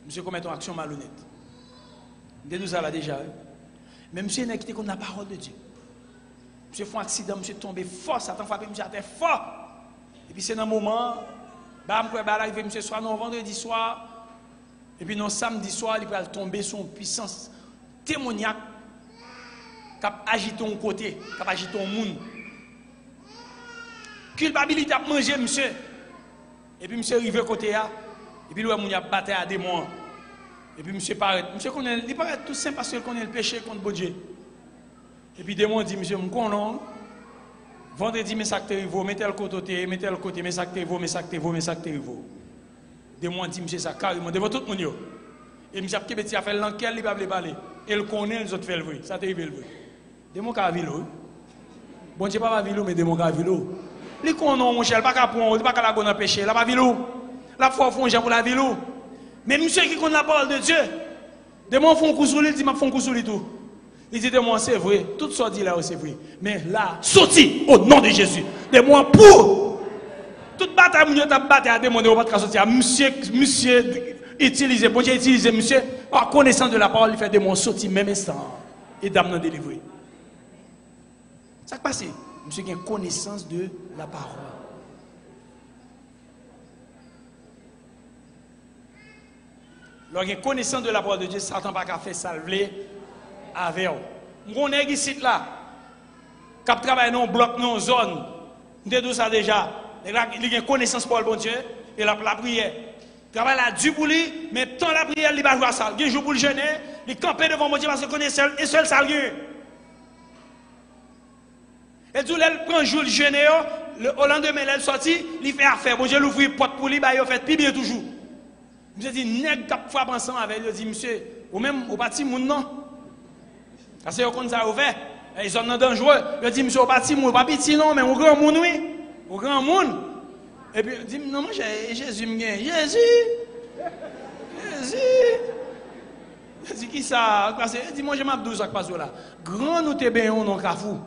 Monsieur commet une action malhonnête. De nous ça là déjà. Mais monsieur n'a quitté comme la parole de Dieu. Monsieur fait un accident, monsieur tombé fort, Satan frappé monsieur à terre fort. Et puis c'est dans un moment, arrivé monsieur soir, non vendredi soir, et puis non samedi soir, il va tomber son puissance témoniaque qui agite ton côté, qui agite ton monde. Culpabilité à manger monsieur. Et puis monsieur arrivé côté là, et puis lui a battu à démon. Et puis monsieur paraît, monsieur connaît, il paraît tout simple parce qu'il connaît le péché contre Dieu. Et puis démon dit monsieur, je connais. Vendredi, mes sacs terribles, mettez le côté, mes sacs terribles. Démon dit monsieur ça carrément devant tout le monde. Et monsieur a fait l'enquête, il va parler. Et il connaît les autres fait le vrai. Ça t'arrive le vrai. Démon qui a vu l'eau. Bon Dieu pas vu l'eau, mais démon qui a vu l'eau. Les connaît mon cher, pas qu'à prendre, pas qu'à la gonne péché, là pas vu l'eau. La foi font pour la vie l'eau. Mais monsieur qui connaît la parole de Dieu, démon font un coup sur lui, il dit m'a font un coup sur lui tout. Il dit de moi c'est vrai, tout ça dit là c'est vrai. Mais là, sorti au nom de Jésus. De moi pour toute bataille mon t'a battu à démon on va pas sortir. Monsieur utilisé, bon Dieu utilisé monsieur en connaissance de la parole, il fait de moi sorti même instant et dame non délivré. Ça qui passe, monsieur qui a connaissance de la parole. Lorsqu'il y a connaissance de la parole de Dieu, Satan n'a pas fait salver avec vous. On est ici là, qui travaille dans un bloc, dans une zone, nous avons ça déjà. Il a connaissance pour le bon Dieu et la prière. Il travaille là du pour lui, mais tant la prière, il va jouer ça. Il joue pour le jeûner, il campe devant mon Dieu parce qu'il connaît un seul salut. Et tout le prend jour le jeûner, au lendemain, il sorti, il fait affaire. Bon Dieu l'ouvre une porte pour lui, il fait plus bien toujours. Je dis, nèg qui frappe ensemble avec lui, dit, monsieur, ou même au bâti moun non. Parce que vous ça ouvert, ils sont dangereux. Je dis, monsieur, au bâti moun, pas petit non, mais au grand moun, oui. Au grand moun. Et puis, il dit, non, moi, Jésus me gagne. Jésus. Je dis, qui ça? Il dit, moi, je m'abdouze avec pas là. Grand nous te béons, non, kafou.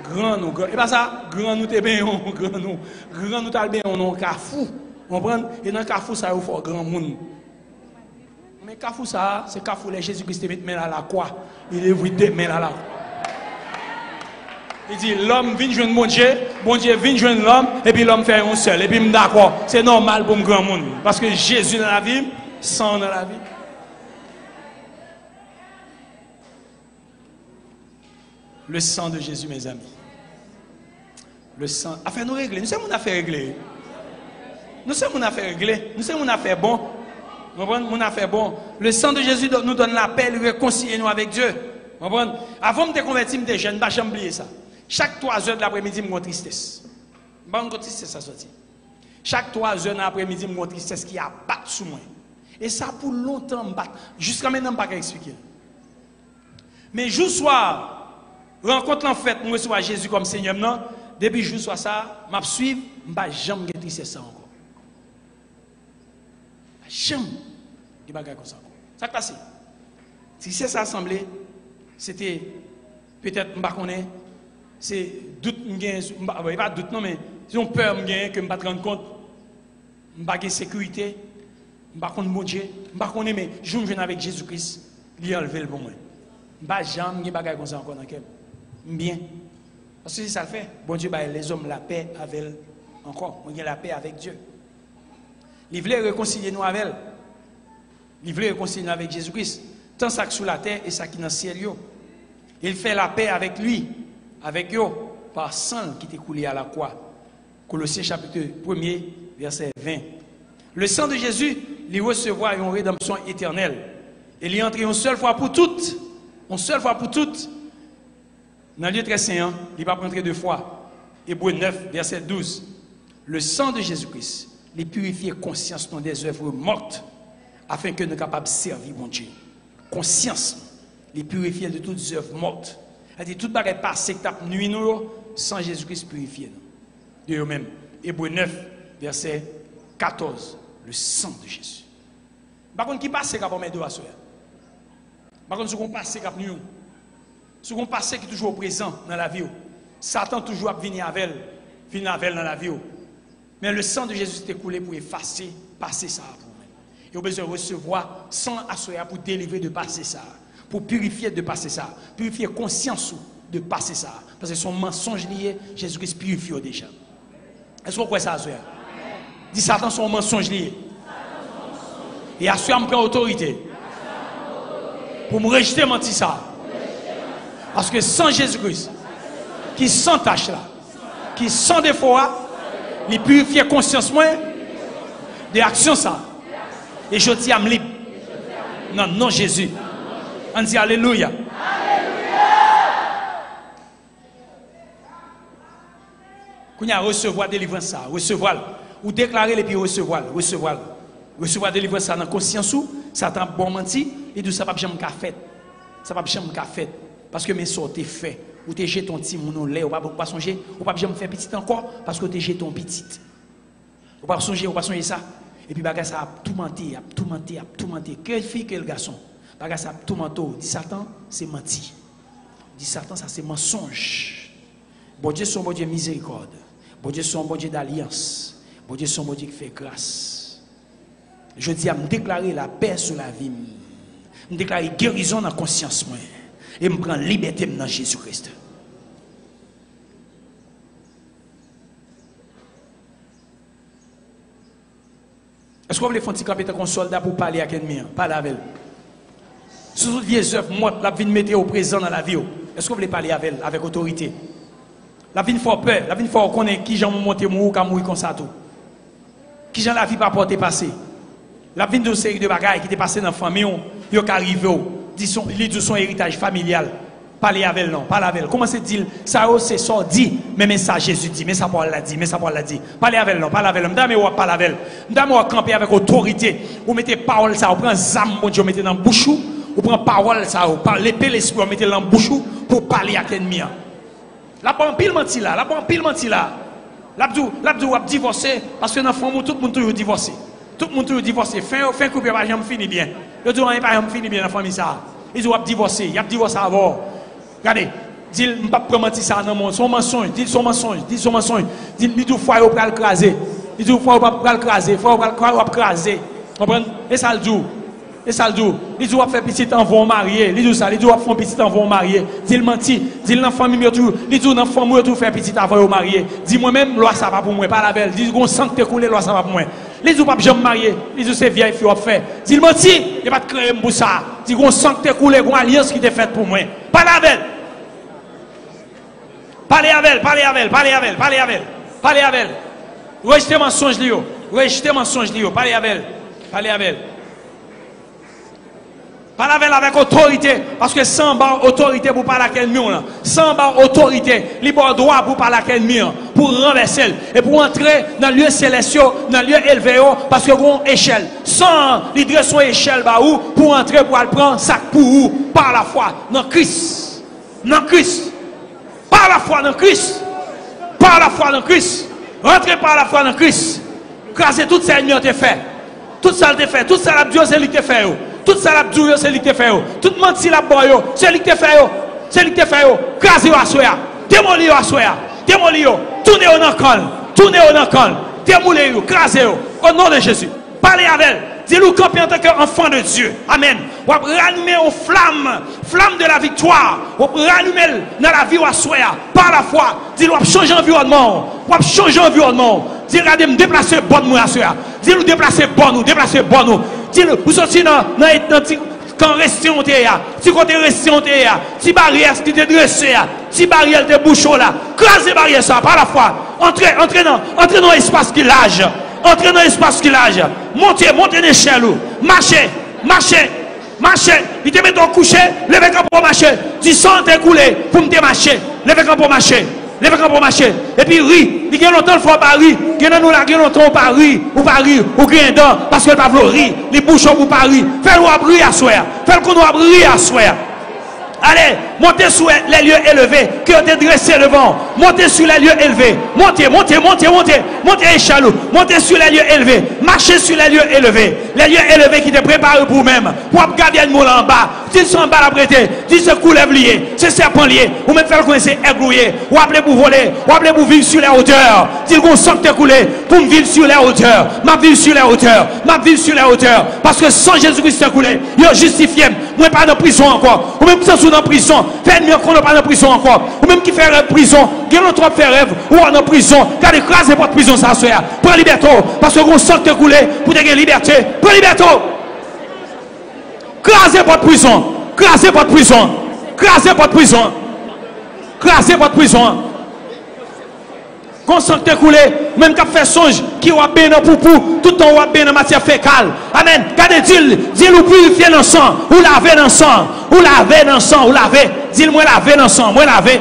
Grand nous, et pas ça, grand nous te béons, grand nous te béons, non, kafou. Et dans le Carrefour, ça, il faut grand monde. Mais Carrefour, ça, c'est Carrefour, Jésus-Christ met main à la croix. Il est venu deux mains à la croix. Il dit, l'homme vient joindre mon Dieu vient joindre l'homme, et puis l'homme fait un seul. Et puis, d'accord, c'est normal pour un grand monde. Parce que Jésus dans la vie, sang dans la vie. Le sang de Jésus, mes amis. Le sang. Affaire nous régler. Nous sommes une affaire réglée. Nous sommes une affaire réglée. Nous sommes une affaire bon. Mon affaire bon. Le sang de Jésus nous donne la paix, nous réconcilier nous avec Dieu. Avant de me convertir, je ne vais pas oublier ça. Chaque 3 heures de l'après-midi, je me tristesse. Je me tristesse ça sorti. Chaque 3 heures de l'après-midi, je me tristesse qui a battu sous moi. Et ça pour longtemps me battre. Jusqu'à maintenant, je ne peux pas expliquer. Mais jour soir, rencontre en fait, je reçois Jésus comme Seigneur. Non? Depuis jour soir ça, je suis suivre, je ne vais jamais tristesse ça encore. Jamais des bagages comme ça. Ça passe. Si c'est ça assemblée, c'était peut-être, je ne sais pas, c'est doute, pas doute, non, mais si on peur que je ne vais pas rendre compte, je ne vais pas sécurité, je ne vais pas mon Dieu, je ne vais pas mais je viens avec Jésus-Christ, il a enlevé le bon moi. Je ne vais jamais des bagages comme ça encore dans lequel. Bien. Parce que si ça le fait, bon Dieu, les hommes la paix avec encore, on a la paix avec Dieu. Il voulait réconcilier nous avec elle. Il voulait réconcilier nous avec Jésus-Christ. Tant ça que sous la terre et ça qui dans le ciel. Il fait la paix avec lui, avec eux, par sang qui était coulé à la croix. Colossiens chapitre 1er, verset 20. Le sang de Jésus, il recevra une rédemption éternelle. Il y entre une seule fois pour toutes. Une seule fois pour toutes. Dans le lieu très saint, il va rentrer 2 fois. Hébreux 9, verset 12. Le sang de Jésus-Christ, les purifier conscience dans des œuvres mortes, afin que nous soyons capables de servir mon Dieu. Conscience, les purifier de toutes les œuvres mortes. C'est-à-dire, tout bagage passé que tu as nuit nous, sans Jésus-Christ purifier nous. De eux-mêmes. Hébreux 9, verset 14. Le sang de Jésus. Par contre, qui passe quand on met deux à soi? Par contre, ce qu'on passe quand nous, ce qu'on passe qui est toujours présent dans la vie, Satan toujours venir avec elle dans la vie. Mais le sang de Jésus s'est écoulé pour effacer, passer ça pour vous. Et vous avez besoin de recevoir sang assoya pour délivrer de passer ça. Pour purifier de passer ça. Purifier conscience de passer ça. Parce que son mensonge lié, Jésus-Christ purifie déjà. Est-ce que vous croyez ça, assoya? Dis Satan son mensonge lié. Et assoya me prend autorité. Pour me rejeter mentir ça. Parce que sans Jésus-Christ, qui sans tâche là, qui sans défaut, il purifie conscience moi des actions ça. Et je dis à me libre. Non, non Jésus. On dit Alléluia. Quand il y a recevoir délivrance ça, recevoir, ou déclarer les puis recevoir délivrance ça dans la conscience ou, ça t'a bon menti, et tout ça pas jamais qu'à fait. Ça pas jamais qu'à fait. Parce que mes sortes fait. Ou t'es jeté ton petit mon lait, ou pas songer, ou pas jamais faire petit encore, parce que t'es jeté ton petit. Ou pas songer ça. Et puis bagage ça a tout menti. Quelle fille, quel garçon. Bagage ça a tout menti. Dit Satan, c'est menti. Dit Satan, ça c'est mensonge. Bon Dieu son bon Dieu miséricorde. Bon Dieu son bon Dieu d'alliance. Bon Dieu son bon Dieu qui fait grâce. Je dis à me déclarer la paix sur la vie. Me déclarer guérison dans la conscience moi. Et me prendre liberté dans Jésus-Christ. Est-ce que vous voulez faire un petit camp comme soldat pour parler avec l'ennemi? Parler avec elle. Sous toutes vieilles œuvres, moi, la vie de mettre au présent dans la vie. Est-ce que vous voulez parler avec elle, avec autorité? La vie de faire peur, la vie de faire connaître qui j'en monte mourir comme mourir comme ça tout. Qui j'en la vie pas porter passer. La vie de série de bagailles qui est passé dans la famille, il est arrivé, il dit son héritage familial. Parlez avec elle, non, parlez avec elle. Comment c'est dit? Ça c'est ça dit, mais ça Jésus dit, mais ça Paul l'a dit, mais ça Paul l'a dit. Parlez avec elle, non, parlez avec elle. Madame, on parle avec elle. Madame, on camper avec autorité. Vous mettez parole ça, vous prenez zam, bon Dieu, vous mettez dans la bouche, vous prenez parole ça, vous parlez l'épée l'esprit, vous mettez dans la bouche pour parler avec l'ennemi. La bonne pile menti là, la bonne pile menti là. L'abdou a divorcé parce que dans le fond, tout le monde toujours divorcé. Tout le monde toujours divorcé. Fin couple, pas jamais fini bien. Le jour pas jamais fini bien dans la famille ça. Ils ont divorcé, il a divorcé avant. Regardez, dit ne pas prendre ça dans mon son mensonge, dit son mensonge, dit tout fois au pral craser. Il dit fois au pral craser, fois au pral craser. Comprendre? Et ça le dit. Et ça le dit. Il dit on va faire petit enfant marié. Il dit ça, il dit on va faire petit enfant marié. Dit menti, dit dans famille tout, il dit dans famille tout faire petit enfant marié. Dit moi-même loi ça va pour moi, pas la belle. Dit on sent que couler loi ça va pour moi. Les gens pas jamais marié, les gens c'est vieille fille fait. Dit le menti, il pas de créer pour ça. Dit qu'on sent que coulé, qu'on alliance qui t'est faite pour moi. Parlez avec elle. Parlez avec elle, parlez avec elle, parlez avec elle, parlez avec elle. Parlez avec elle. Rejetez mensonge li yo. Rejetez mensonge li yo, parlez avec elle. Parlez avec elle. Parlez avec elle avec autorité, parce que sans bar autorité pour parler avec l'ennemi, sans bar autorité, libre droit pour parler avec l'ennemi, pour renverser et pour entrer dans le lieu céleste, dans le lieu élevé, parce que vous avez une échelle. Sans l'idée son échelle pour entrer pour aller prendre sac pour vous, par la foi dans Christ. Dans Christ. Par la foi dans Christ. Par la foi dans Christ. Rentrez par la foi dans Christ. Crasez tout ça, il te fait. Tout ça, il te fait. Tout ça, la Dieu, c'est lui qui te fait. Tout ça, la Dieu, c'est lui qui te fait. Tout le monde, si la boy, c'est lui qui te fait. C'est lui qui te fait. Crasez à soya. Démolis à soya. Démolis. Tournez au nankol. Tournez au nankol. Démolis. Crasez. Au nom de Jésus. Parlez avec elle. Dis-nous camper en tant qu'enfant de Dieu. Amen. On va rallumer une flamme. Flamme de la victoire. On va rallumer dans la vie à soya. Par la foi. Dis-nous, on va changer l'environnement. On va changer l'environnement. Dis-nous, regardez, me déplacer bon nous à soya. Dis-nous, déplacer bon nous. Déplacer bon nous. Dis-nous, vous sortez dans quand resté on t'est là, si côté resté on t'est là, si barrière qui t'est dressé là, si barrière de bouchon là, crasez barrière ça par la foi. Entrez dans l'espace qui lâche. Entrez dans l'espace qui lâche. Montez l'échelle. Marchez. Il te met ton coucher, levez quand pour marcher. Du sang t'est coulé pour me marcher. Levez quand pour marcher. Et puis ri. Il y a longtemps il faut pas rire. Il y a longtemps pas rire. Ou pas rire. Ou rien dedans. Parce que pas rire. Les bouchons pour pas rire. Fais-le rire à soi. Fais-le qu'on doit rire à soi. Allez, montez sur les lieux élevés qui ont été dressés devant. Montez sur les lieux élevés. Montez échalou. Montez sur les lieux élevés. Marchez sur les lieux élevés. Les lieux élevés qui te préparent pour vous-même. Pour garder le monde en bas. dis son bal à prêter, dis ce couleuvre lié, ce serpent lié, ou même faire connaître aigloué, ou appeler pour voler, ou appeler pour vivre sur les hauteurs. Dis qu'on sent te couler pour me vivre sur les hauteurs. Ma vivre sur les hauteurs, ma vivre sur les hauteurs. Parce que sans Jésus-Christ te couler, il est justifié. Moi pas dans prison encore. Ou même qui sont dans prison, fait mieux qu'on n'est pas dans prison encore. Ou même qui fait rêve prison, qui ont trop fait rêve, ou en prison, car écraser pas de prison ça soit. Prends liberté, parce que qu'on sent te couler pour te gagner liberté. Prends liberté. Crasez votre prison, crasez votre prison, crasez votre prison, crasez votre prison. Qu'on sent te couler, même qu'à faire songe, qui va bien dans poupou, tout le temps va bien dans matière fécale. Amen. Quand dis-le ou purifier dans le sang, ou laver dans le sang, ou laver dans le sang, ou laver. Dis-le-moi laver dans le sang, moi laver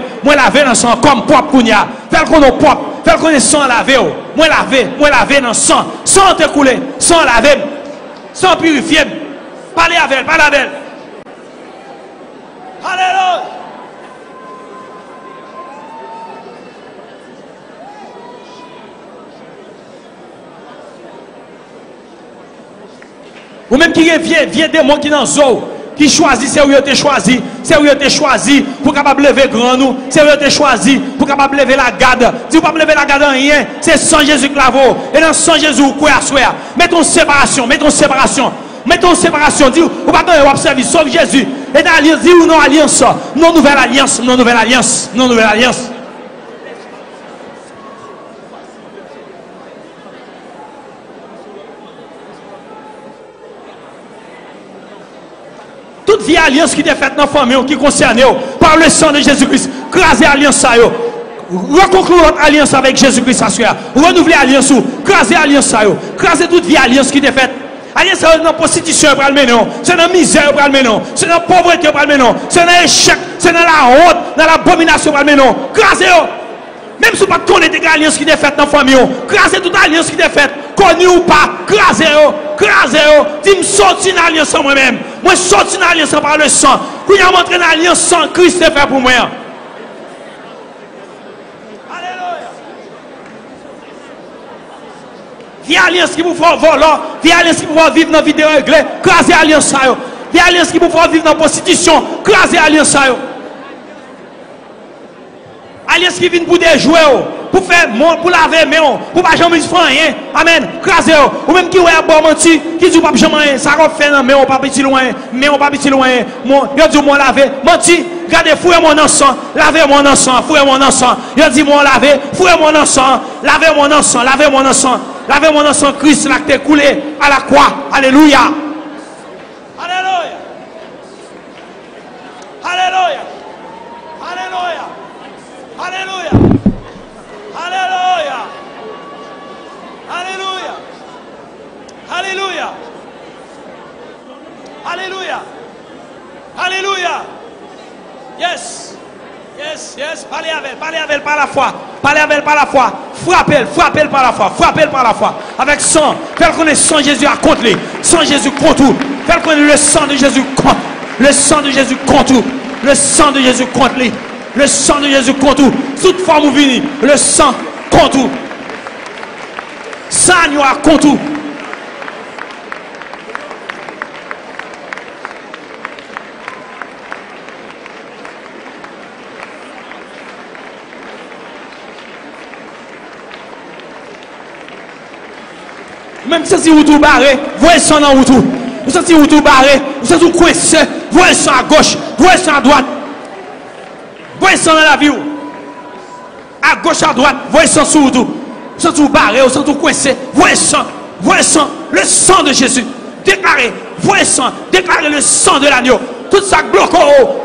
dans le sang, comme propre kounya. Fais qu'on est propre, fais qu'on est sang lavé. Moi laver dans le sang, sans te couler, sans laver, sans purifier. Parlez avec elle, parlez avec elle. Alléluia. Ou même qui est vieux démon qui dans zo, qui choisit, c'est où il a choisi, c'est où il a choisi pour capable lever grand nous, c'est où il a choisi pour capable lever la garde. Si vous ne pouvez pas lever la garde en rien, c'est sans Jésus claveau. Et dans sans Jésus, quoi à soi. Mettons séparation, mettons séparation. Mettons séparation, dis, ou pas qu'on observe, sauf Jésus. Et dans l'alliance, dis ou non alliance, non nouvelle alliance, non nouvelle alliance, non nouvelle alliance. Toute vieille alliance qui est faite dans la famille, qui concerne par le sang de Jésus-Christ, craser l'alliance à eux. Reconstruire notre alliance avec Jésus-Christ à soi. Renouveler l'alliance, craser l'alliance à eux. Craser toute vieille alliance qui est faite. Alliance c'est dans la prostitution, c'est dans la misère, c'est dans la pauvreté, c'est dans l'échec, c'est dans la honte, dans l'abomination. Crasez. Même si vous ne connaissez pas l'alliance qui est faite dans la famille, crasez toute alliance qui est faite, connue ou pas, crasez. Dis-moi, sorti dans l'alliance moi-même. Moi, sorti dans l'alliance par le sang. Quand il a montré l'alliance sans Christ est fait pour moi. Via alliance qui vous fait voler, via alliance qui vous fait vivre dans la vie déréglée, crasez alliance. Via alliance qui vous fait vivre dans la prostitution, crasez alliance. Alliance qui vient pour déjouer, pour faire pour laver, mais pour pas jamais faire rien. Amen. Crasez. Ou même qui est bon menti, qui dit pas jamais rien, ça va faire, mais on pas petit loin, mais on pas petit loin. Il dit moi laver, menti. Regardez, fouillez mon encens, lavez mon encens, fouillez mon encens. Il dit moi laver, fouillez mon encens, lavez mon encens, lavez mon encens. Lavez mon encens, Christ l'a été coulé à la croix. Alléluia. Alléluia. Alléluia. Alléluia. Alléluia. Alléluia. Alléluia. Alléluia. Alléluia. Alléluia. Yes. Yes, yes. Parlez avec elle par la foi. Parlez avec elle par la foi. Frappez-le par la foi. Frappez-le par la foi. Avec sang. Faites qu'on est sans Jésus à contre lui. Sans Jésus contre tout. Faites qu'on est le sang de Jésus contre. Le sang de Jésus contre tout. Le sang de Jésus contre lui. Le sang de Jésus contre tout. Toute forme où vini. Le sang contre tout. Sang noir contre tout. Même si vous tout barré, voyez ça dans vous tout. Vous sentez vous tout barré, vous sentez vous coincé, voyez ça à gauche, voyez ça à droite. Voyez ça dans la vie. À gauche, à droite, voyez ça sur vous tout. Vous sentez vous barré, vous sentez vous coincé, voyez ça, le sang de Jésus. Déclarez, voyez ça, déclarez le sang de l'agneau. Tout ça bloque,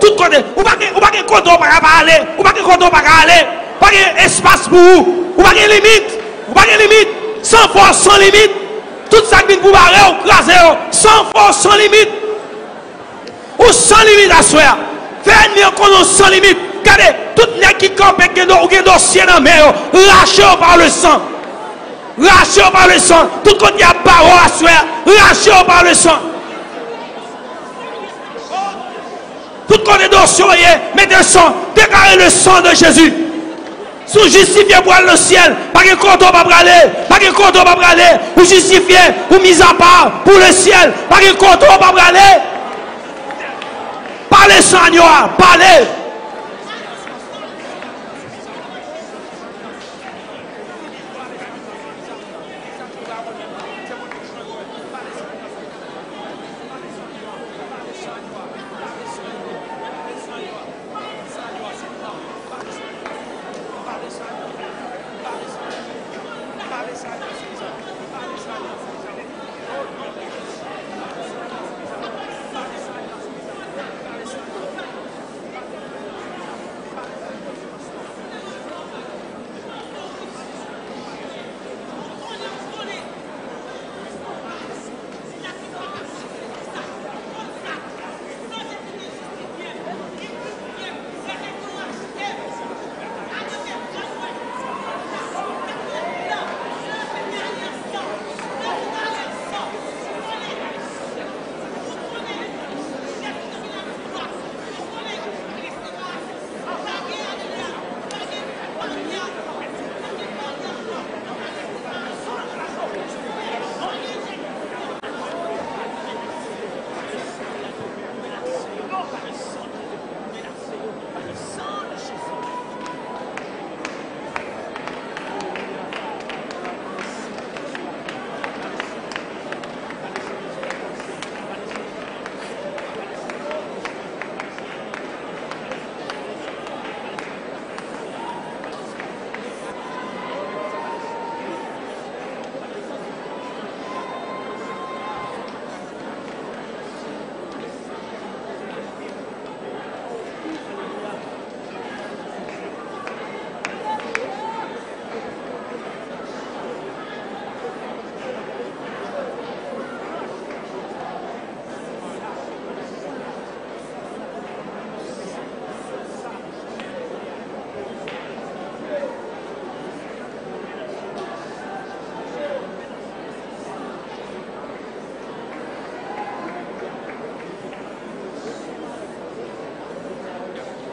tout côté. Vous n'avez pas de contrôle pour aller, vous n'avez pas de contrôle pour aller, pas d'espace pour vous, vous n'avez pas de limite, vous n'avez pas de limite, sans force, sans limite. Tout ça qui vous barrer, craser, sans force, sans limite. Ou sans limite à soi. Faites qu'on sans limite. Regardez, tout le monde qui campe avec un dossier dans la mer, lâchez par le sang. Lâchez par le sang. Tout le monde qui a parole à soi, lâchez par le sang. Tout le monde est dossier, mettez le sang, déclarez le sang de Jésus. Sous justifié pour le ciel, pas de compte pas braler, pas de compte pas braler, ou justifié, ou mis à part pour le ciel, pas de compte pas braler. Parlez sans agneau, parlez.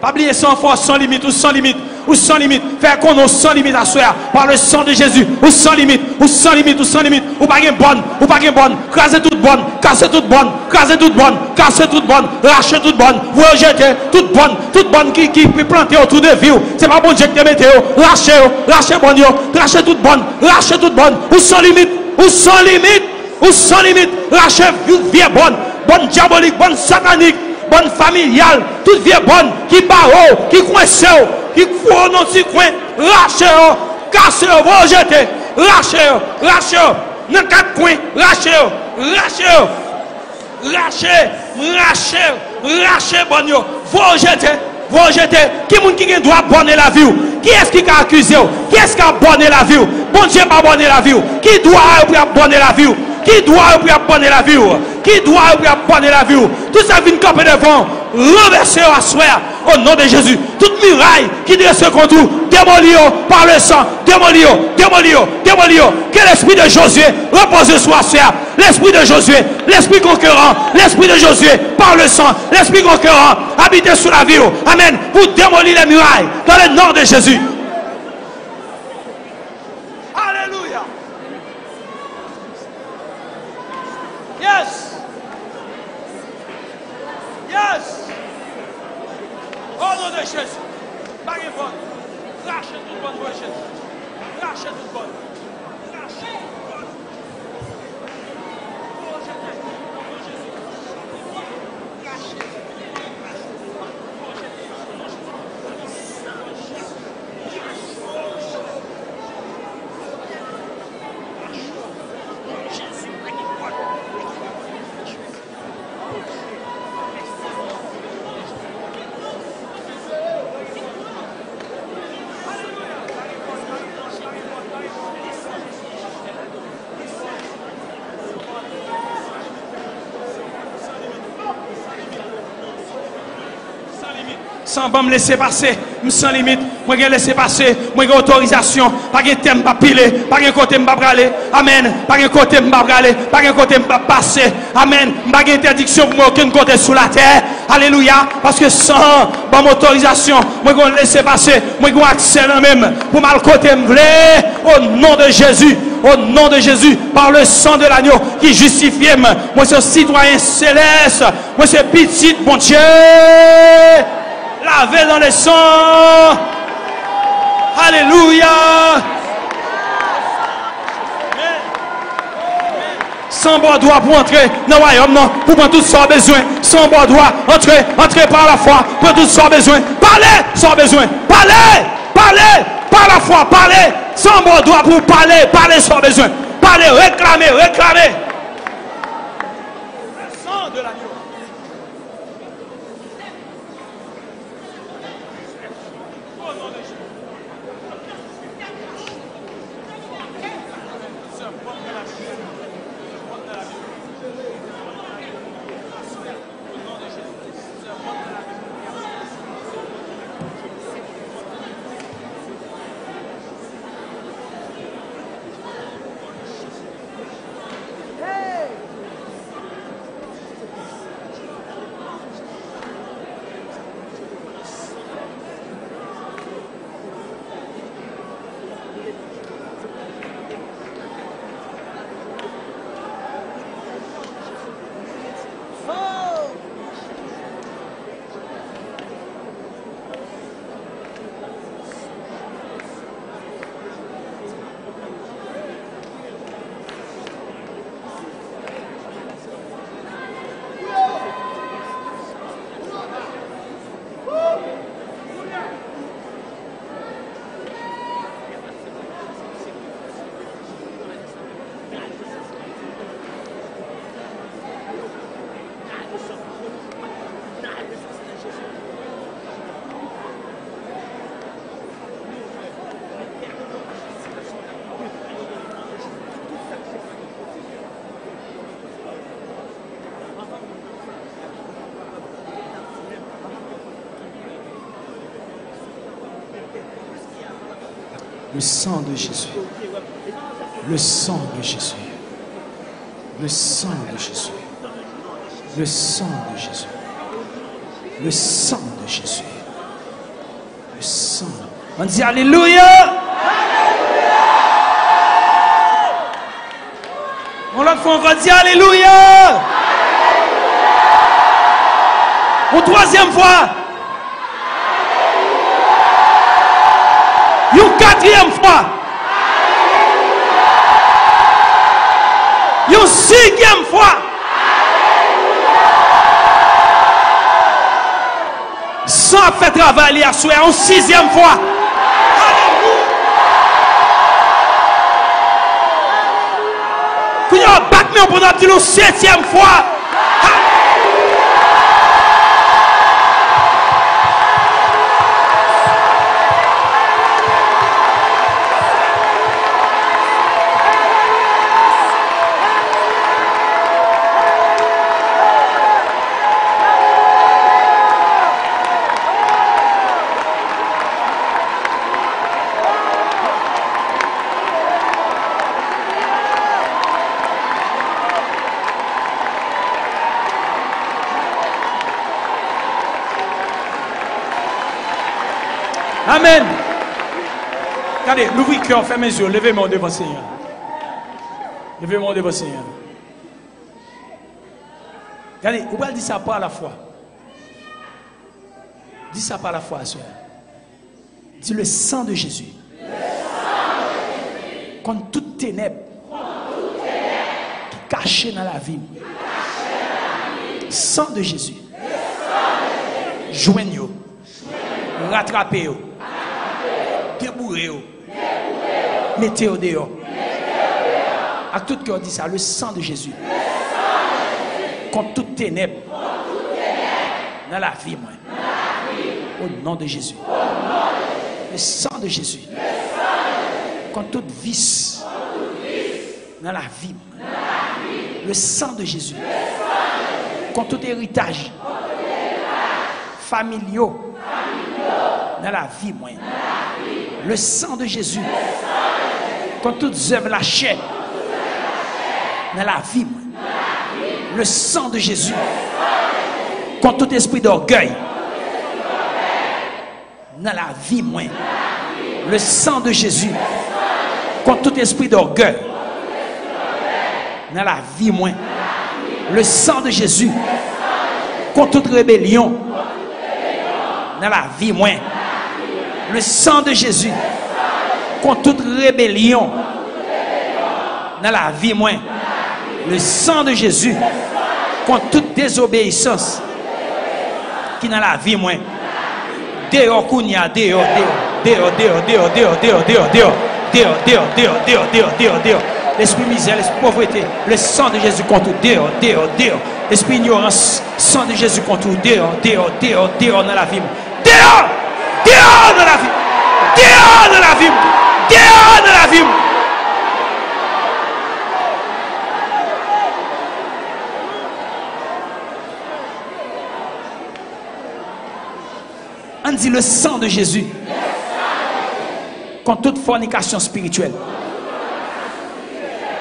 Pas oublier sans force, sans limite, ou sans limite, ou sans limite. Faire qu'on ait sans limite à soi, par le sang de Jésus, ou sans limite, ou sans limite, ou sans limite, ou pas une bonne, ou pas une bonne, casser toute bonne, casser toute bonne, casser toute bonne, casser toute bonne, lâcher toute bonne, vous rejetez toute bonne qui plantée autour de vie. C'est pas bon Dieu qui te mette, lâchez bonne, lâchez toute bonne, ou sans limite, ou sans limite, ou sans limite, lâchez vie bonne diabolique, bonne satanique. Bonne familiale, toute vieille bonne, qui barreau, qui coince, qui fourre dans ce coin, lâchez, cassez, vous rejetez, lâchez, dans quatre coins, lâchez, bonne, vous rejetez, qui est-ce qui doit bonner la vie? Qui est-ce qui a accusé? Qui est-ce qui a bonné la vie? Bon Dieu pas bonner la vie. Qui doit bonner la vie? Qui doit bonner la vie? Qui doit bonner la vie? Tout ça vient camper devant, renverser à soi au nom de Jésus. Toute muraille qui dresse contre vous, démolir par le sang, démolir. Que l'esprit de Josué repose sur soi. L'esprit de Josué, l'esprit conquérant, l'esprit de Josué par le sang, l'esprit conquérant, habitez sur la vie. Amen. Vous démolir les murailles dans le nom de Jésus. Alléluia. Yes. Au nom de Jésus. Pas une bonne. Lâchez toute bonne pour Jésus. Lâchez toute bonne. Lâchez toute bonne. Pour Jésus. Pour Jésus. Lâchez. Pour Jésus. Sans pas me laisser passer, sans limite, moi je laisser passer, moi j'ai autorisation, pas de thème pas piler, pas de côté pas braler, amen, pas de côté pas braler, pas de côté pas passer, amen, pas d'interdiction pour moi aucun côté sur la terre, alléluia, parce que sans bonne autorisation, moi je laisser passer, moi j'ai accès même pour mal côté me au nom de Jésus. au nom de Jésus, par le sang de l'agneau qui justifie moi. Moi, c'est citoyen céleste. Moi, c'est petit, bon Dieu. Lavé dans le sang. Alléluia. Sans bon droit pour entrer dans le royaume, non, pour prendre tout ce qu'on a besoin. Sans bon droit, entrer par la foi, pour tout ce qu'on a besoin. Parlez, sans besoin. Parlez, par la foi, parlez. Sans bon droit pour parler sans besoin. Parlez, réclamez. Le sang de l'agneau. Le sang de Jésus. Le sang de Jésus. Le sang de Jésus. Le sang de Jésus. Le sang de Jésus. Le sang. On dit Alléluia. On l'autre fois, on va dire Alléluia. Une troisième fois. Une quatrième fois. Une cinquième fois. Sans faire travailler à soi. Une sixième fois. Quand on va battre, on va dire une septième fois. Amen. Regardez, l'ouvrez cœur, fermez mes yeux, levez-moi devant le Seigneur. Levez-moi devant le Seigneur. Regardez, vous pouvez dire ça par la foi. Dis ça par la foi, soeur. Dis le sang de Jésus. Le sang de Jésus. Contre toute ténèbre. Qui cachait dans la vie. Sang de Jésus. Joignez-vous. Rattrapez-vous. Débourrez-vous. Mettez-vous dehors. À tout cœur dit ça, le sang de Jésus. Contre toute ténèbre. Dans la vie, moi. Au nom de Jésus. Le sang de Jésus. Contre toute vice. Dans la vie. Le sang de Jésus. Contre tout héritage. Familiaux. Dans la vie, moi. Le sang de Jésus. Contre toutes œuvres la chair. Dans la vie, moi. Le sang de Jésus. Contre tout esprit d'orgueil. Dans la vie, moi. Le sang de Jésus. contre tout esprit d'orgueil dans la vie moins. Le sang de Jésus contre toute rébellion dans la vie moins. Le sang de Jésus contre toute rébellion dans la vie moins. Le sang de Jésus contre toute désobéissance qui dans la vie moins. Dehors kounya, dehors. L'esprit misère, l'esprit pauvreté, le sang de Jésus contre dehors. L'esprit ignorance, sang de Jésus contre dehors dans la vie. Dehors dans la vie. Dehors dans la vie. Dehors dans la vie. On dit le sang de Jésus contre toute fornication spirituelle.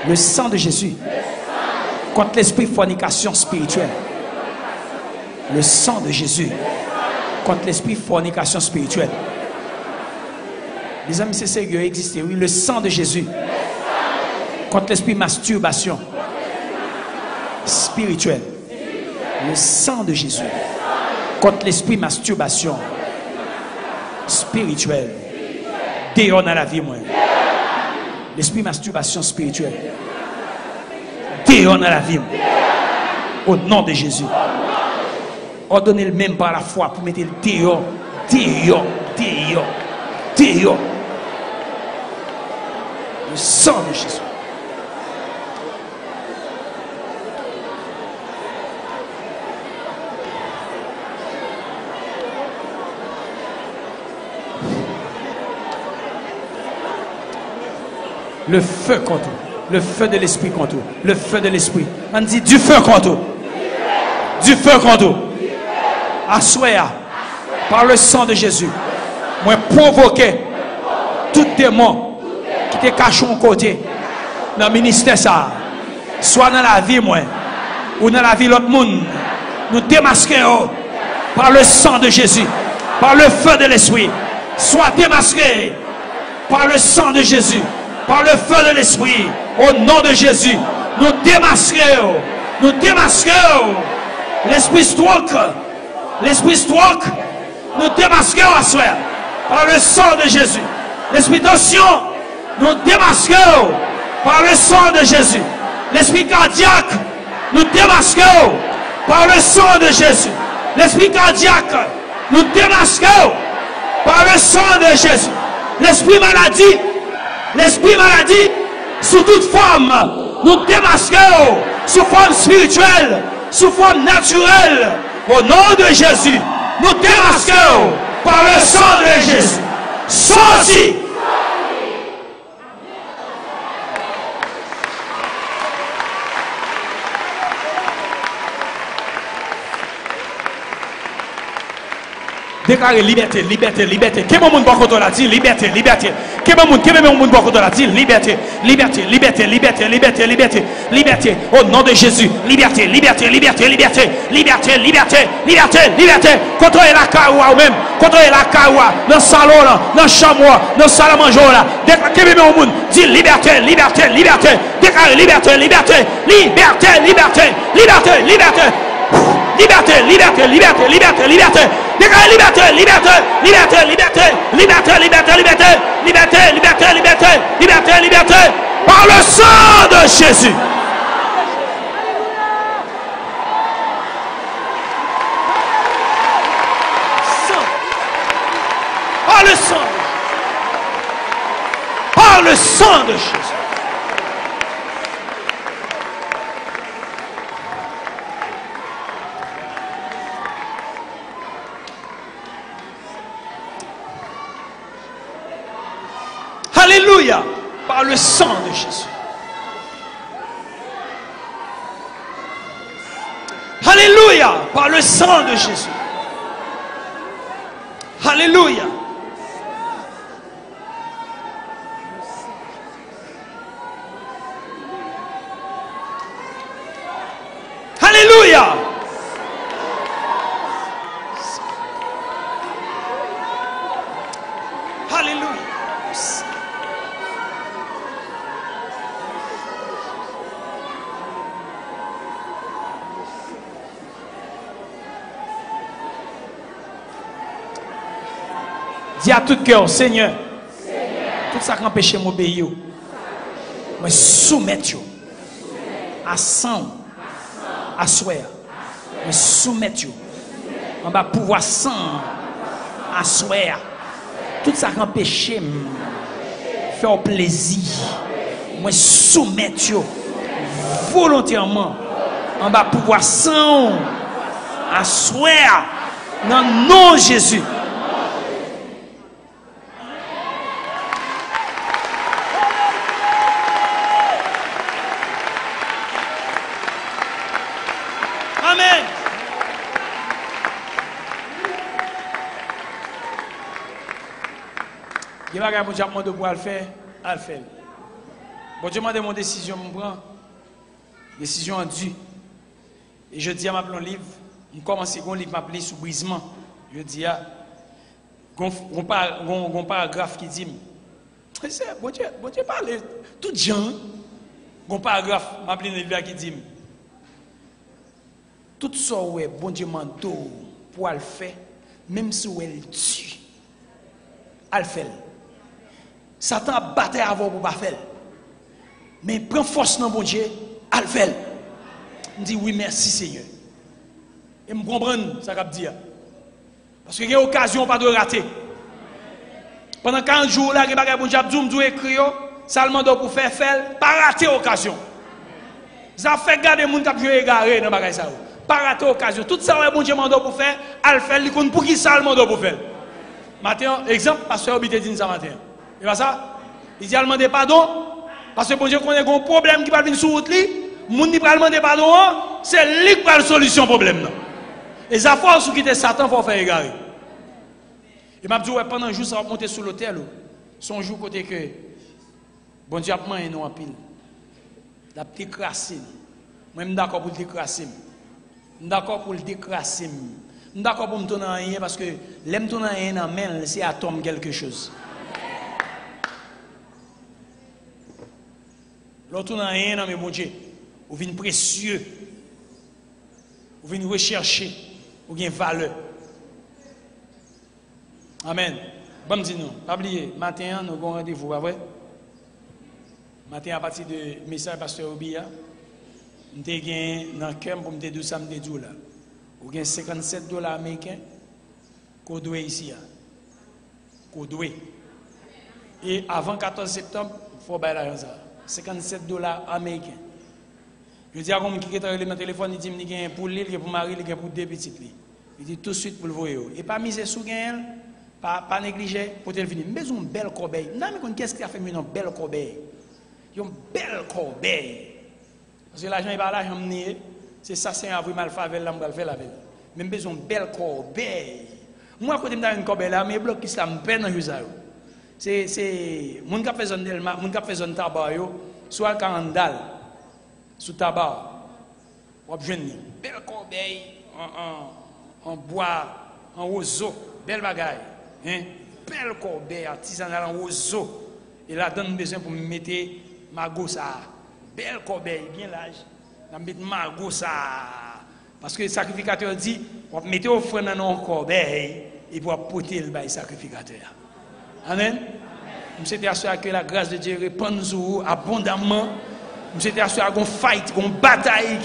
Le sang de Jésus contre l'esprit fornication spirituelle. Le sang de Jésus contre l'esprit fornication spirituelle. Les amis, c'est sérieux, exister. Oui, le sang de Jésus contre l'esprit masturbation spirituelle. Le sang de Jésus contre l'esprit masturbation spirituelle. Dehors dans la vie, moi. L'esprit masturbation spirituelle. Dehors dans la vie. Au nom de Jésus. Ordonnez le même par la foi pour mettre le dehors. Le sang de Jésus. Le feu contre vous. Le feu de l'esprit contre vous. Le feu de l'esprit. On dit du feu contre vous. Du feu contre vous. Assoya par le sang de Jésus. Moi provoquer tout démon qui te cache au côté dans le ministère ça. Soit dans la vie moi ou dans la vie de l'autre monde. Nous démasquons par le sang de Jésus. Par le feu de l'esprit. Soit démasqué par le sang de Jésus. Par le feu de l'esprit, au nom de Jésus, nous démasquons l'esprit stroke, nous démasquons à soi, par le sang de Jésus. L'esprit tension, nous démasquons par le sang de Jésus. L'esprit cardiaque, nous démasquons par le sang de Jésus. L'esprit cardiaque, nous démasquons par le sang de Jésus. L'esprit maladie, sous toute forme, nous démasquons, sous forme spirituelle, sous forme naturelle, au nom de Jésus, nous démasquons par le sang de Jésus. Sorti. Déclarez liberté. Quel moment bon contre la dit liberté. Quel moment bon contre la dit liberté. Au nom de Jésus, liberté. Contrôlez la caoua ou même, contrôlez la caoua dans le salon là, dans le chambre, dans le salle à manger là. Déclarez quel moment monde dit liberté. Déclarez liberté. Déclarez liberté. Par le sang de Jésus. Par le sang de Jésus. Alléluia, par le sang de Jésus. Alléluia, par le sang de Jésus. Alléluia. Alléluia. Alléluia. Dis à tout cœur, Seigneur, tout ça qui empêche m'obéir, me soumettre à sang, à souhait, me soumettre on va pouvoir sang, à souhait, tout ça qui empêche faire plaisir, me soumettre volontairement, on va pouvoir sang, à souhait, dans le nom de Jésus. Amen. Il y a des gens qui pour le faire, à le faire. Bon, je demande mon décision, je prends. Décision en due. Et je dis à ma plan livre, je commence à livre m'appeler sous brisement. Je dis à un paragraphe qui dit, bon Dieu parle, tout gens, un paragraphe m'appeler livre qui dit, tout ça ouais bon Dieu manteau pour le faire, même si elle tue, elle fait. Satan a battu avant pour pas faire. Mais prend force dans bon Dieu, elle fait. Je dis oui merci Seigneur. Et me comprendre ça qu'a dire. Parce que il y a occasion pas de rater. Pendant 40 jours là, il y a bon Dieu me écrit seulement pour faire pas rater occasion. Ça fait garder moun qui jouer égaré dans bagay ça. Pas rater occasion. Tout ça ouais bon Dieu mando pour faire, elle fait li pour qui ça mando pour faire. Matin exemple pasteur Obité dit ça matin. Et pas ça? Il dit à demander pardon parce que bon Dieu connaît un problème qui va venir sur route li, moun ni va demander pardon, c'est lui qui va la solution problème là. Et ça force qui était Satan faut faire égarer. Et m'a dit ouais pendant un jour ça va monter sur l'hôtel. Son jour côté que bon Dieu a mangé nous en pile. La petite crassine. Moi je suis d'accord pour le décrasser. Je suis d'accord pour le décrasser. Je suis d'accord pour me tourner rien parce que l'aime tourner rien dans main c'est atome quelque chose. L'autre n'a rien dans mes bon Dieu. Vous venez précieux. Vous venez rechercher. Vous avez valeur. Amen. Bon, dis-nous. Pas oublier. Matin, nous avons rendez-vous, pas vrai? Matin, à partir de message pasteur Obia, nous avons gagné dans le cœur pour me dire samedi là. Vous avez $57 américains. Qu'on doit ici. Qu'on doit. Et avant 14 septembre, il faut bailler l'argent. $57 américains. Je dis à quelqu'un qui est dans le téléphone, il dit qu'il y a pour lui, il y a pour Marie, il y a pour deux petites. Il dit tout de suite pour le voir. Et pas miser sous gain, pas négliger pour te venir. Mais une belle corbeille. Non, mais qu'est-ce qui a fait une belle corbeille? Une belle corbeille. Parce que l'argent n'est pas l'argent, c'est ça, c'est un vrai malfavel, là, on va le faire la veille. Mais besoin une belle corbeille. Moi, quand je suis une corbeille là, mes blocs qui sont peine dans le c'est mon qui fait zone tabac soit candal sous tabac ou jeune belle corbeille en bois en roseau belle bagaille hein belle corbeille artisanale en roseau et là donne besoin pour me mettre ma gosse belle corbeille bien large la mettre ma gosse parce que le sacrificateur dit on va mettre offrande dans une corbeille et pour porter le bail sacrificateur. Amen. Je suis assuré que la grâce de Dieu répand sur vous abondamment. Je suis assuré qu'on fight, qu'on bataille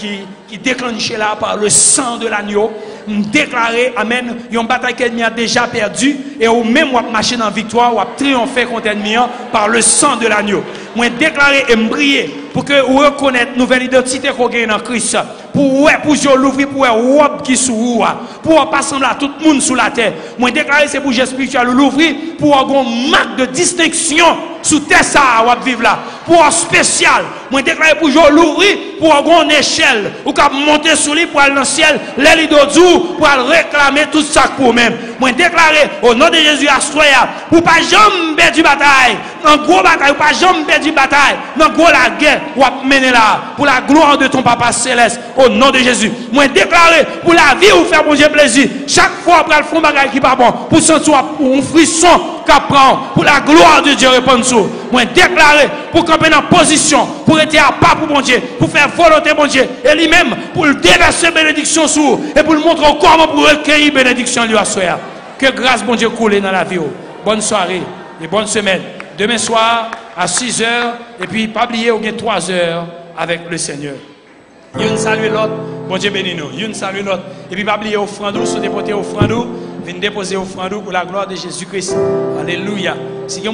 qui déclenche là par le sang de l'agneau. Je déclare, amen, une bataille que l'ennemi a déjà perdue et ou même on va marcher dans la victoire, on va triompher contre l'ennemi par le sang de l'agneau. Je déclare et me prier pour que vous reconnaissez la nouvelle identité qu'on a dans Christ. Pour l'ouvrir, pour robe qui sous vous, pour pas sembler à tout le monde sous la terre. Moi, déclarer c'est pour Jésus spirituel l'ouvrir, pour avoir une marque de distinction sous terre, ça va vivre là. Pour un spécial, moi, déclarer pour l'ouvrir, pour avoir une échelle, ou qu'à monter sur lui pour aller dans le ciel, les d'Odou, pour réclamer tout ça pour même. Moi, déclarer au nom de Jésus à Soya, pour pas jamais perdre bataille, dans gros bataille, pour pas jamais perdre bataille, dans gros la guerre, ou mener là, pour la gloire de ton Papa céleste. Au nom de Jésus, moi déclarer pour la vie ou faire bon Dieu plaisir. Chaque fois après le fond bagage qui pas bon, pour sentir un frisson qu'apprend pour la gloire de Dieu répondre sur. Moi déclarer pour camper dans position, pour être à pas pour bon Dieu, pour faire volonté bon Dieu et lui-même pour le déverser bénédiction sur et pour le montrer comment pour recueillir bénédiction lui à soi. Que grâce bon Dieu coule dans la vie. bonne soirée et bonne semaine. Demain soir à 6 h, et puis pas oublier, on a 3 h avec le Seigneur. Une salue l'autre, bon Dieu bénis nous. Une salue l'autre. Et puis pas oublier offrande, si vous déposez offrande, venez déposer offrande pour la gloire de Jésus-Christ. Alléluia. Si vous